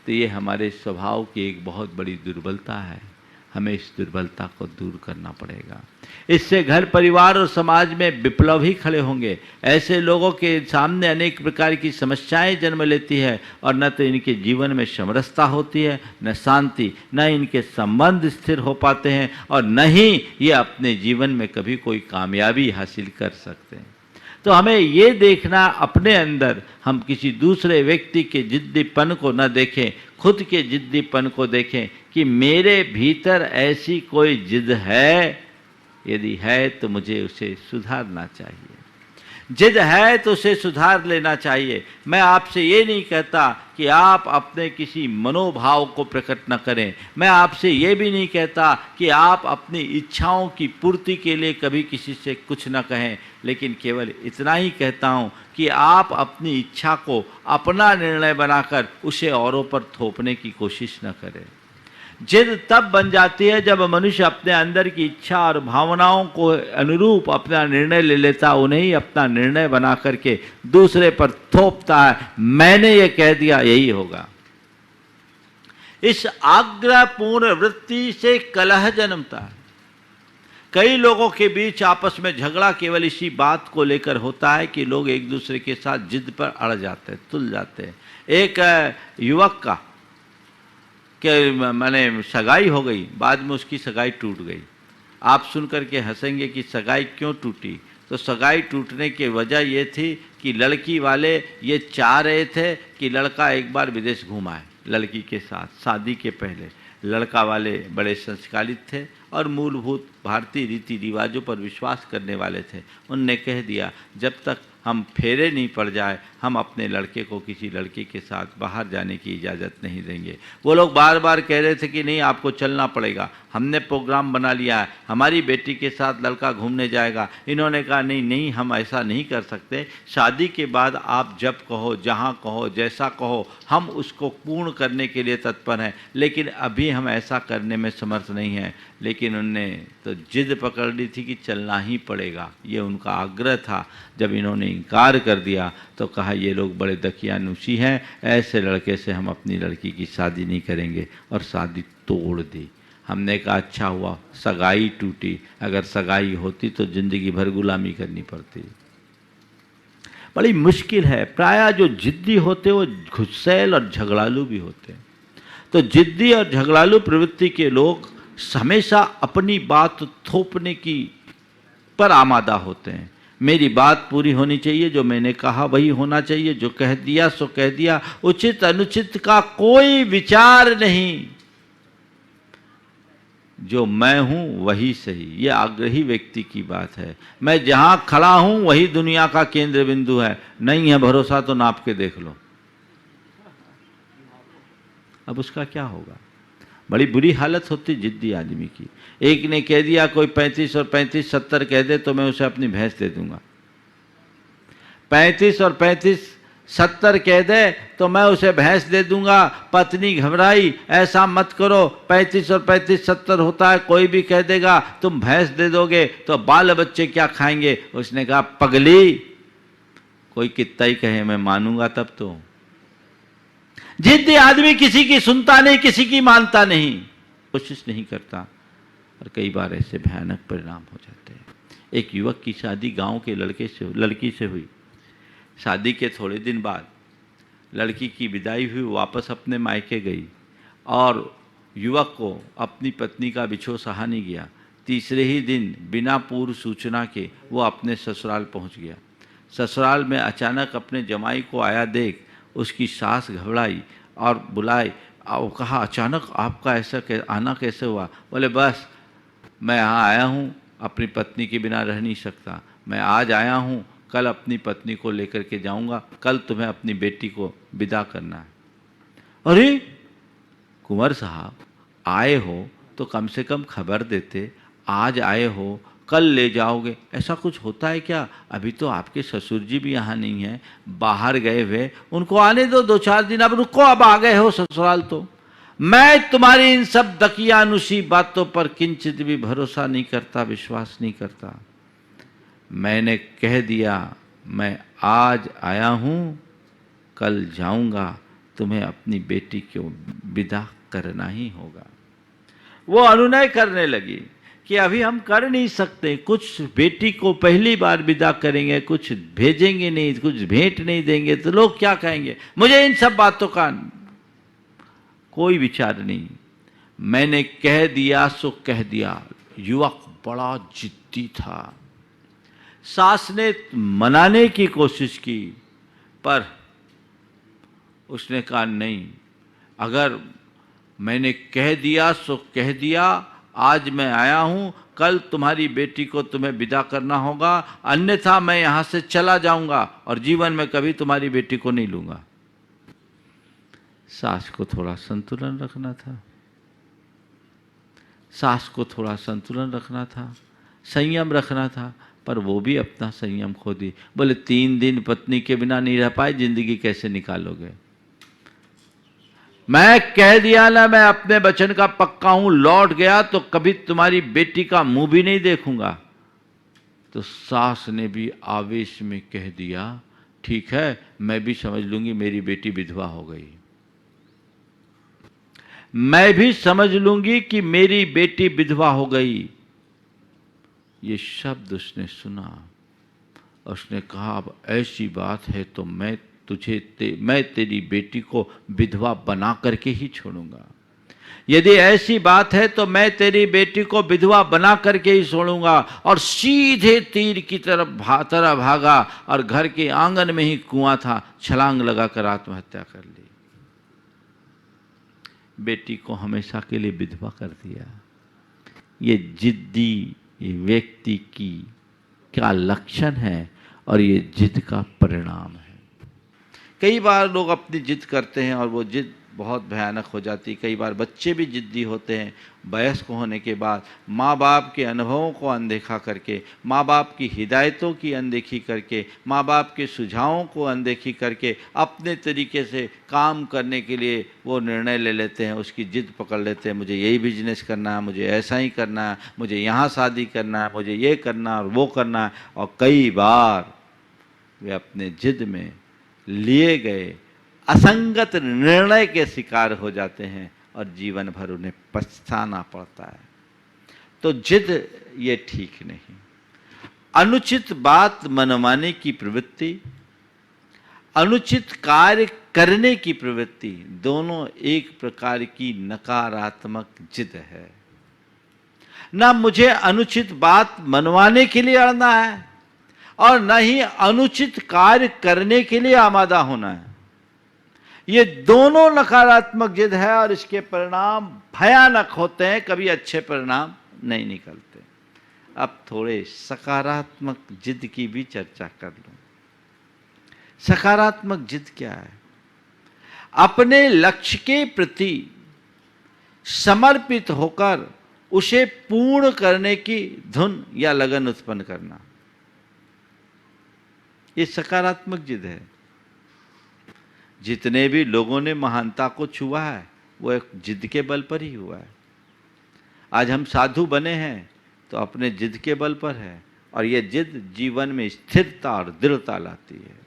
तो ये हमारे स्वभाव की एक बहुत बड़ी दुर्बलता है। हमें इस दुर्बलता को दूर करना पड़ेगा। इससे घर परिवार और समाज में विप्लव ही खड़े होंगे। ऐसे लोगों के सामने अनेक प्रकार की समस्याएं जन्म लेती है, और न तो इनके जीवन में समरसता होती है, न शांति, न इनके संबंध स्थिर हो पाते हैं, और न ही ये अपने जीवन में कभी कोई कामयाबी हासिल कर सकते हैं। तो हमें ये देखना अपने अंदर, हम किसी दूसरे व्यक्ति के जिद्दीपन को न देखें, खुद के जिद्दीपन को देखें कि मेरे भीतर ऐसी कोई जिद है। यदि है तो मुझे उसे सुधारना चाहिए। जिद है तो उसे सुधार लेना चाहिए। मैं आपसे ये नहीं कहता कि आप अपने किसी मनोभाव को प्रकट न करें। मैं आपसे ये भी नहीं कहता कि आप अपनी इच्छाओं की पूर्ति के लिए कभी किसी से कुछ न कहें, लेकिन केवल इतना ही कहता हूँ कि आप अपनी इच्छा को अपना निर्णय बनाकर उसे औरों पर थोपने की कोशिश न करें। जिद तब बन जाती है जब मनुष्य अपने अंदर की इच्छा और भावनाओं को अनुरूप अपना निर्णय ले लेता, उन्हें ही अपना निर्णय बना करके दूसरे पर थोपता है। मैंने ये कह दिया, यही होगा। इस आग्रहपूर्ण वृत्ति से कलह जन्मता है। कई लोगों के बीच आपस में झगड़ा केवल इसी बात को लेकर होता है कि लोग एक दूसरे के साथ जिद पर अड़ जाते हैं, तुल जाते हैं। एक युवक का मैंने सगाई हो गई, बाद में उसकी सगाई टूट गई। आप सुन करके हंसेंगे कि सगाई क्यों टूटी। तो सगाई टूटने की वजह ये थी कि लड़की वाले ये चाह रहे थे कि लड़का एक बार विदेश घुमाए लड़की के साथ। शादी के पहले लड़का वाले बड़े संस्कारित थे और मूलभूत भारतीय रीति रिवाजों पर विश्वास करने वाले थे। उनने कह दिया, जब तक हम फेरे नहीं पड़ जाए हम अपने लड़के को किसी लड़की के साथ बाहर जाने की इजाज़त नहीं देंगे। वो लोग बार बार कह रहे थे कि नहीं आपको चलना पड़ेगा, हमने प्रोग्राम बना लिया है, हमारी बेटी के साथ लड़का घूमने जाएगा। इन्होंने कहा नहीं नहीं हम ऐसा नहीं कर सकते, शादी के बाद आप जब कहो, जहाँ कहो, जैसा कहो, हम उसको पूर्ण करने के लिए तत्पर हैं, लेकिन अभी हम ऐसा करने में समर्थ नहीं हैं। लेकिन उनने तो जिद पकड़ ली थी कि चलना ही पड़ेगा, ये उनका आग्रह था। जब इन्होंने इनकार कर दिया तो कहा ये लोग बड़े दकियानूसी हैं, ऐसे लड़के से हम अपनी लड़की की शादी नहीं करेंगे, और शादी तोड़ दी। हमने कहा अच्छा हुआ सगाई टूटी, अगर सगाई होती तो जिंदगी भर गुलामी करनी पड़ती। बड़ी मुश्किल है। प्रायः जो जिद्दी होते वो गुस्सैल और झगड़ालू भी होते हैं। तो जिद्दी और झगड़ालू प्रवृत्ति के लोग हमेशा अपनी बात थोपने की पर आमादा होते हैं। मेरी बात पूरी होनी चाहिए, जो मैंने कहा वही होना चाहिए, जो कह दिया सो कह दिया, उचित अनुचित का कोई विचार नहीं। जो मैं हूं वही सही, ये आग्रही व्यक्ति की बात है। मैं जहां खड़ा हूं वही दुनिया का केंद्र बिंदु है। नहीं है भरोसा तो नाप के देख लो। अब उसका क्या होगा? बड़ी बुरी हालत होती जिद्दी आदमी की। एक ने कह दिया कोई 35 और 35 70 कह दे तो मैं उसे अपनी भैंस दे दूंगा। 35 और 35 70 कह दे तो मैं उसे भैंस दे दूंगा। पत्नी घबराई, ऐसा मत करो, 35 और 35 70 होता है, कोई भी कह देगा तुम भैंस दे दोगे तो बाल बच्चे क्या खाएंगे? उसने कहा पगली, कोई कितना ही कहे मैं मानूंगा तब तो। जिद्दी आदमी किसी की सुनता नहीं, किसी की मानता नहीं, कोशिश नहीं करता, और कई बार ऐसे भयानक परिणाम हो जाते हैं। एक युवक की शादी गांव के लड़की से हुई। शादी के थोड़े दिन बाद लड़की की विदाई हुई, वापस अपने मायके गई और युवक को अपनी पत्नी का बिछोह सहा नहीं गया। तीसरे ही दिन बिना पूर्व सूचना के वो अपने ससुराल पहुंच गया। ससुराल में अचानक अपने जमाई को आया देख उसकी सास घबराई और बुलाए और कहा अचानक आपका ऐसा आना कैसे हुआ? बोले बस मैं यहाँ आया हूँ, अपनी पत्नी के बिना रह नहीं सकता। मैं आज आया हूँ, कल अपनी पत्नी को लेकर के जाऊँगा, कल तुम्हें अपनी बेटी को विदा करना है। अरे कुंवर साहब, आए हो तो कम से कम खबर देते, आज आए हो कल ले जाओगे, ऐसा कुछ होता है क्या? अभी तो आपके ससुर जी भी यहाँ नहीं हैं, बाहर गए हुए, उनको आने दो 2-4 दिन। अब रुको, अब आ गए हो ससुराल तो। मैं तुम्हारी इन सब दकियानुसी बातों पर किंचित भी भरोसा नहीं करता, विश्वास नहीं करता। मैंने कह दिया मैं आज आया हूँ, कल जाऊँगा, तुम्हें अपनी बेटी को विदा करना ही होगा। वो अनुनय करने लगी कि अभी हम कर नहीं सकते, कुछ बेटी को पहली बार विदा करेंगे, कुछ भेजेंगे नहीं, कुछ भेंट नहीं देंगे तो लोग क्या कहेंगे। मुझे इन सब बातों का कोई विचार नहीं, मैंने कह दिया सो कह दिया। युवक बड़ा जिद्दी था। सास ने मनाने की कोशिश की पर उसने कहा नहीं, अगर मैंने कह दिया सो कह दिया, आज मैं आया हूँ, कल तुम्हारी बेटी को तुम्हें विदा करना होगा, अन्यथा मैं यहाँ से चला जाऊँगा और जीवन में कभी तुम्हारी बेटी को नहीं लूँगा। सास को थोड़ा संतुलन रखना था, सास को थोड़ा संतुलन रखना था, संयम रखना था, पर वो भी अपना संयम खो दी। बोले 3 दिन पत्नी के बिना नहीं रह पाए, जिंदगी कैसे निकालोगे? मैं कह दिया ना, मैं अपने वचन का पक्का हूं, लौट गया तो कभी तुम्हारी बेटी का मुंह भी नहीं देखूंगा। तो सास ने भी आवेश में कह दिया ठीक है, मैं भी समझ लूंगी मेरी बेटी विधवा हो गई, मैं भी समझ लूंगी कि मेरी बेटी विधवा हो गई। ये शब्द उसने सुना, उसने कहा अब ऐसी बात है तो मैं तेरी बेटी को विधवा बना करके ही छोड़ूंगा। यदि ऐसी बात है तो मैं तेरी बेटी को विधवा बना करके ही छोड़ूंगा। और सीधे तीर की तरह भागा और घर के आंगन में ही कुआं था, छलांग लगाकर आत्महत्या कर ली। बेटी को हमेशा के लिए विधवा कर दिया। ये जिद्दी ये व्यक्ति की क्या लक्षण है और ये जिद का परिणाम है। कई बार लोग अपनी जिद करते हैं और वो जिद बहुत भयानक हो जाती है। कई बार बच्चे भी जिद्दी होते हैं, वयस्क होने के बाद माँ बाप के अनुभवों को अनदेखा करके, माँ बाप की हिदायतों की अनदेखी करके, माँ बाप के सुझावों को अनदेखी करके अपने तरीके से काम करने के लिए वो निर्णय ले लेते हैं, उसकी जिद पकड़ लेते हैं। मुझे यही बिजनेस करना है, मुझे ऐसा ही करना है, मुझे यहाँ शादी करना है, मुझे ये करना और वो करना है। और कई बार वे अपने जिद में लिए गए असंगत निर्णय के शिकार हो जाते हैं और जीवन भर उन्हें पछताना पड़ता है। तो जिद ये ठीक नहीं। अनुचित बात मनवाने की प्रवृत्ति, अनुचित कार्य करने की प्रवृत्ति, दोनों एक प्रकार की नकारात्मक जिद है। ना मुझे अनुचित बात मनवाने के लिए अड़ना है और न ही अनुचित कार्य करने के लिए आमादा होना है। ये दोनों नकारात्मक जिद है और इसके परिणाम भयानक होते हैं, कभी अच्छे परिणाम नहीं निकलते। अब थोड़े सकारात्मक जिद की भी चर्चा कर लूं। सकारात्मक जिद क्या है? अपने लक्ष्य के प्रति समर्पित होकर उसे पूर्ण करने की धुन या लगन उत्पन्न करना, ये सकारात्मक जिद है। जितने भी लोगों ने महानता को छुआ है वो एक जिद के बल पर ही हुआ है। आज हम साधु बने हैं तो अपने जिद के बल पर है, और ये जिद जीवन में स्थिरता और दृढ़ता लाती है।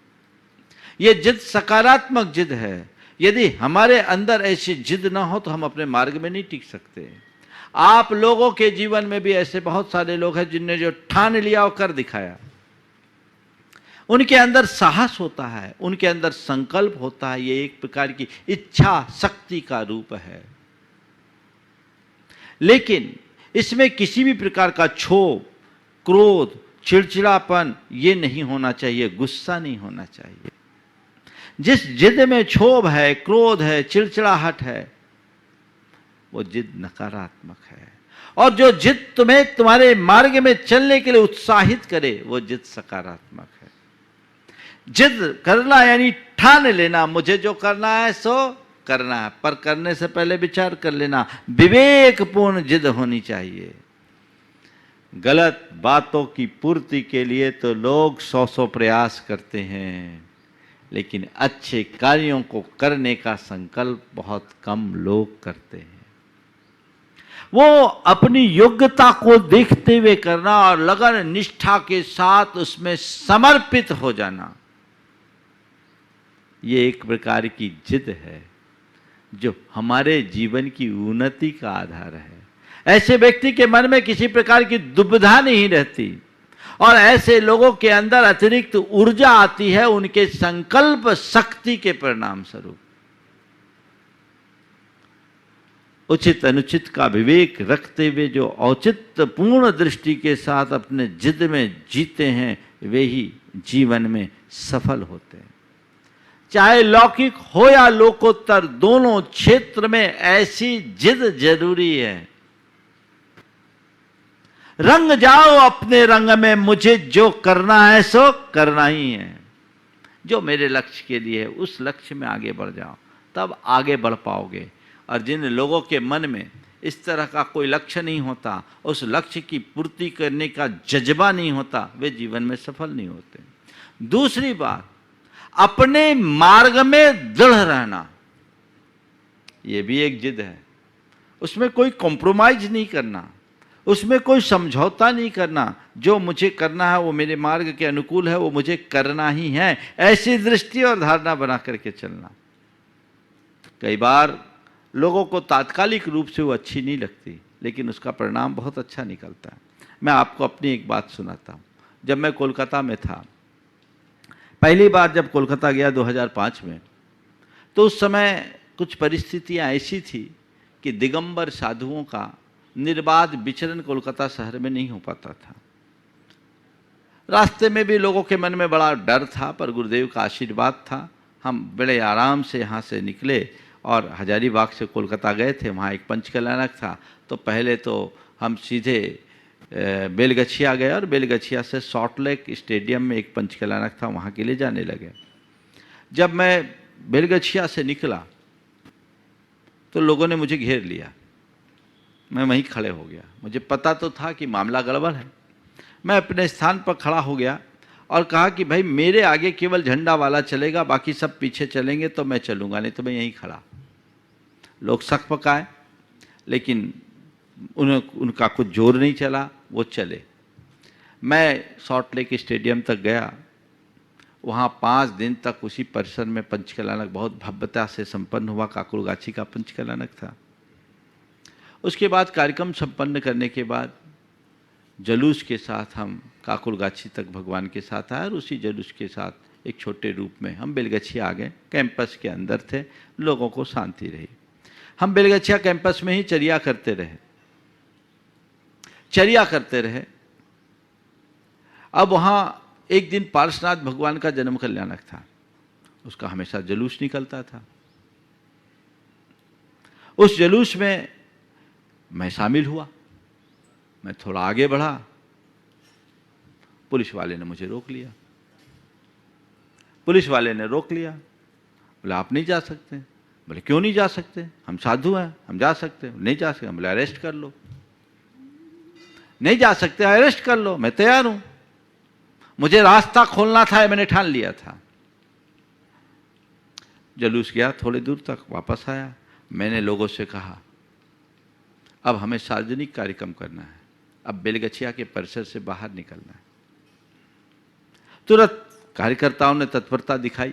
ये जिद सकारात्मक जिद है। यदि हमारे अंदर ऐसी जिद ना हो तो हम अपने मार्ग में नहीं टिक सकते। आप लोगों के जीवन में भी ऐसे बहुत सारे लोग हैं जिनने जो ठान लिया और कर दिखाया। उनके अंदर साहस होता है, उनके अंदर संकल्प होता है। ये एक प्रकार की इच्छा शक्ति का रूप है। लेकिन इसमें किसी भी प्रकार का क्षोभ, क्रोध, चिड़चिड़ापन ये नहीं होना चाहिए, गुस्सा नहीं होना चाहिए। जिस जिद में क्षोभ है, क्रोध है, चिड़चिड़ाहट है, वो जिद नकारात्मक है। और जो जिद तुम्हें तुम्हारे मार्ग में चलने के लिए उत्साहित करे, वो जिद सकारात्मक है। जिद करना यानी ठान लेना, मुझे जो करना है सो करना है, पर करने से पहले विचार कर लेना। विवेकपूर्ण जिद होनी चाहिए। गलत बातों की पूर्ति के लिए तो लोग 100 प्रयास करते हैं, लेकिन अच्छे कार्यों को करने का संकल्प बहुत कम लोग करते हैं। वो अपनी योग्यता को देखते हुए करना और लगन निष्ठा के साथ उसमें समर्पित हो जाना, ये एक प्रकार की जिद है जो हमारे जीवन की उन्नति का आधार है। ऐसे व्यक्ति के मन में किसी प्रकार की दुविधा नहीं रहती, और ऐसे लोगों के अंदर अतिरिक्त ऊर्जा आती है उनके संकल्प शक्ति के परिणाम स्वरूप। उचित अनुचित का विवेक रखते हुए जो औचित्यपूर्ण दृष्टि के साथ अपने जिद में जीते हैं, वे ही जीवन में सफल होते हैं। चाहे लौकिक हो या लोकोत्तर, दोनों क्षेत्र में ऐसी जिद जरूरी है। रंग जाओ अपने रंग में, मुझे जो करना है सो करना ही है। जो मेरे लक्ष्य के लिए है उस लक्ष्य में आगे बढ़ जाओ, तब आगे बढ़ पाओगे। और जिन लोगों के मन में इस तरह का कोई लक्ष्य नहीं होता, उस लक्ष्य की पूर्ति करने का जज्बा नहीं होता, वे जीवन में सफल नहीं होते। दूसरी बात, अपने मार्ग में दृढ़ रहना, यह भी एक जिद है। उसमें कोई कॉम्प्रोमाइज नहीं करना, उसमें कोई समझौता नहीं करना। जो मुझे करना है वो मेरे मार्ग के अनुकूल है, वो मुझे करना ही है, ऐसी दृष्टि और धारणा बना करके चलना। कई बार लोगों को तात्कालिक रूप से वो अच्छी नहीं लगती, लेकिन उसका परिणाम बहुत अच्छा निकलता है। मैं आपको अपनी एक बात सुनाता हूँ। जब मैं कोलकाता में था, पहली बार जब कोलकाता गया 2005 में, तो उस समय कुछ परिस्थितियाँ ऐसी थी कि दिगंबर साधुओं का निर्बाध विचरण कोलकाता शहर में नहीं हो पाता था। रास्ते में भी लोगों के मन में बड़ा डर था, पर गुरुदेव का आशीर्वाद था। हम बड़े आराम से यहाँ से निकले और हजारीबाग से कोलकाता गए थे। वहाँ एक पंचकल्याणक था, तो पहले तो हम सीधे बेलगछिया गए और बेलगछिया से सॉल्ट लेक स्टेडियम में एक पंचकल्याणक था, वहाँ के लिए जाने लगे। जब मैं बेलगछिया से निकला तो लोगों ने मुझे घेर लिया। मैं वहीं खड़े हो गया। मुझे पता तो था कि मामला गड़बड़ है। मैं अपने स्थान पर खड़ा हो गया और कहा कि भाई मेरे आगे केवल झंडा वाला चलेगा, बाकी सब पीछे चलेंगे तो मैं चलूँगा, नहीं तो मैं यहीं खड़ा। लोग शक पकाए, लेकिन उनका कुछ जोर नहीं चला, वो चले। मैं सॉल्ट लेक स्टेडियम तक गया। वहाँ 5 दिन तक उसी परिसर में पंचकल्याणक बहुत भव्यता से संपन्न हुआ। काकुरगाछी का पंचकल्याणक था। उसके बाद कार्यक्रम संपन्न करने के बाद जुलूस के साथ हम काकुरगाछी तक भगवान के साथ आए, और उसी जुलूस के साथ एक छोटे रूप में हम बेलगछिया आ गए। कैंपस के अंदर थे, लोगों को शांति रही। हम बेलगछिया कैंपस में ही चर्या करते रहे। अब वहाँ एक दिन पार्श्वनाथ भगवान का जन्म कल्याणक था। उसका हमेशा जुलूस निकलता था। उस जुलूस में मैं शामिल हुआ। मैं थोड़ा आगे बढ़ा, पुलिस वाले ने मुझे रोक लिया। पुलिस वाले ने रोक लिया, बोले आप नहीं जा सकते। बोले क्यों नहीं जा सकते, हम साधु हैं, हम जा सकते हैं। नहीं जा सकते। बोले अरेस्ट कर लो। नहीं जा सकते, अरेस्ट कर लो, मैं तैयार हूं। मुझे रास्ता खोलना था, मैंने ठान लिया था। जुलूस गया थोड़ी दूर तक, वापस आया। मैंने लोगों से कहा अब हमें सार्वजनिक कार्यक्रम करना है, अब बेलगछिया के परिसर से बाहर निकलना है। तुरंत कार्यकर्ताओं ने तत्परता दिखाई,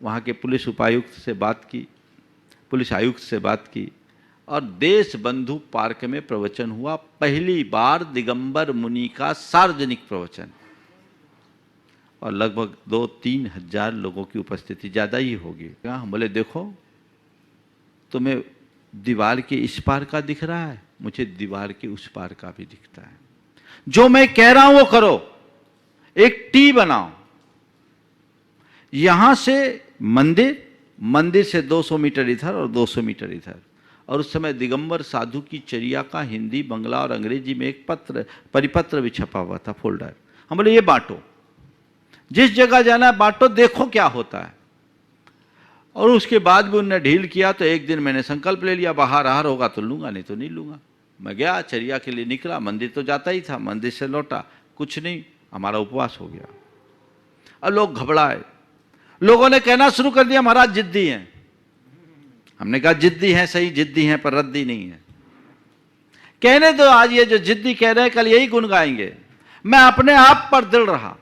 वहाँ के पुलिस उपायुक्त से बात की, पुलिस आयुक्त से बात की, और देश बंधु पार्क में प्रवचन हुआ। पहली बार दिगंबर मुनि का सार्वजनिक प्रवचन, और लगभग 2-3 हजार लोगों की उपस्थिति, ज़्यादा ही होगी। हम बोले देखो तुम्हें दीवार के इस पार का दिख रहा है, मुझे दीवार के उस पार का भी दिखता है। जो मैं कह रहा हूं वो करो, एक टी बनाओ, यहां से मंदिर, मंदिर से 200 मीटर इधर और 200 मीटर इधर। और उस समय दिगंबर साधु की चर्या का हिंदी, बंगला और अंग्रेजी में एक परिपत्र भी छपा हुआ था, फोल्डर। हम बोले ये बांटो, जिस जगह जाना है बांटो, देखो क्या होता है। और उसके बाद भी उन्होंने ढील किया, तो एक दिन मैंने संकल्प ले लिया, बाहर आहार होगा तो लूंगा, नहीं तो नहीं लूंगा। मैं गया, चर्या के लिए निकला, मंदिर तो जाता ही था, मंदिर से लौटा, कुछ नहीं, हमारा उपवास हो गया। और लोग घबराए, लोगों ने कहना शुरू कर दिया महाराज जिद्दी हैं। हमने कहा जिद्दी हैं सही, जिद्दी हैं पर रद्दी नहीं है। कहने दो, आज ये जो जिद्दी कह रहे हैं कल यही गुण गाएंगे। मैं अपने आप पर दृढ़ रहा।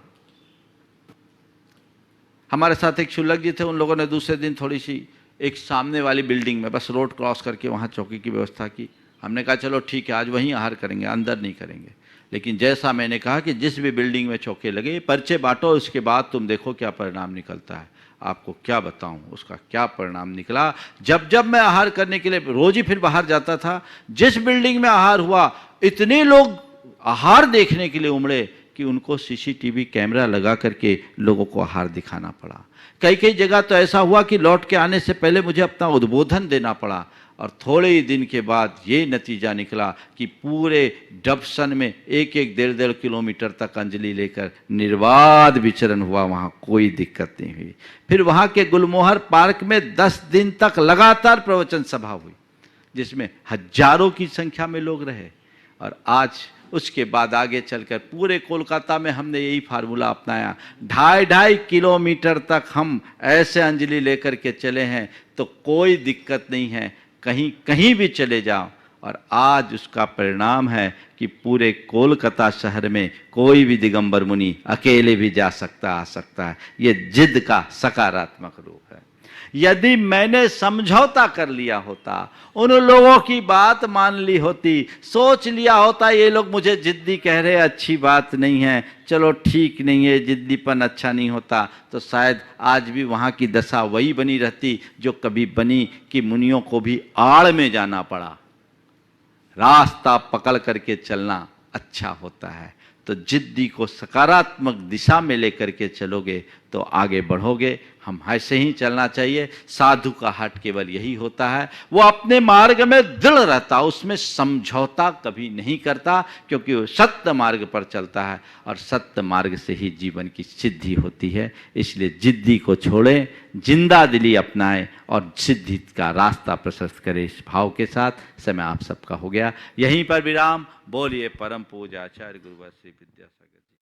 हमारे साथ एक शुल्लक जी थे, उन लोगों ने दूसरे दिन थोड़ी सी एक सामने वाली बिल्डिंग में बस रोड क्रॉस करके वहाँ चौकी की व्यवस्था की। हमने कहा चलो ठीक है, आज वहीं आहार करेंगे, अंदर नहीं करेंगे। लेकिन जैसा मैंने कहा कि जिस भी बिल्डिंग में चौके लगे, पर्चे बांटो, उसके बाद तुम देखो क्या परिणाम निकलता है। आपको क्या बताऊं उसका क्या परिणाम निकला। जब जब मैं आहार करने के लिए रोज ही फिर बाहर जाता था, जिस बिल्डिंग में आहार हुआ, इतने लोग आहार देखने के लिए उमड़े कि उनको सीसीटीवी कैमरा लगा करके लोगों को आहार दिखाना पड़ा। कई कई जगह तो ऐसा हुआ कि लौट के आने से पहले मुझे अपना उद्बोधन देना पड़ा। और थोड़े ही दिन के बाद ये नतीजा निकला कि पूरे डबसन में 1-1, 1.5 किलोमीटर तक अंजलि लेकर निर्बाध विचरण हुआ, वहाँ कोई दिक्कत नहीं हुई। फिर वहाँ के गुलमोहर पार्क में 10 दिन तक लगातार प्रवचन सभा हुई, जिसमें हजारों की संख्या में लोग रहे। और आज उसके बाद आगे चलकर पूरे कोलकाता में हमने यही फार्मूला अपनाया। 2.5 किलोमीटर तक हम ऐसे अंजलि लेकर के चले हैं, तो कोई दिक्कत नहीं है, कहीं कहीं भी चले जाओ। और आज उसका परिणाम है कि पूरे कोलकाता शहर में कोई भी दिगंबर मुनि अकेले भी जा सकता, आ सकता है। ये जिद का सकारात्मक रूप है। यदि मैंने समझौता कर लिया होता, उन लोगों की बात मान ली होती, सोच लिया होता ये लोग मुझे जिद्दी कह रहे, अच्छी बात नहीं है, चलो ठीक नहीं है, जिद्दीपन अच्छा नहीं होता, तो शायद आज भी वहाँ की दशा वही बनी रहती जो कभी बनी कि मुनियों को भी आड़ में जाना पड़ा। रास्ता पकड़ करके चलना अच्छा होता है। तो जिद्दी को सकारात्मक दिशा में लेकर के चलोगे तो आगे बढ़ोगे। हम ऐसे ही चलना चाहिए। साधु का हट केवल यही होता है, वो अपने मार्ग में दृढ़ रहता, उसमें समझौता कभी नहीं करता, क्योंकि वो सत्य मार्ग पर चलता है और सत्य मार्ग से ही जीवन की सिद्धि होती है। इसलिए जिद्दी को छोड़ें, जिंदा दिली अपनाएं और सिद्धि का रास्ता प्रशस्त करें। इस भाव के साथ समय आप सबका हो गया। यहीं पर विराम। बोलिए परम पूज्य आचार्य गुरुवर श्री विद्यासागर जी।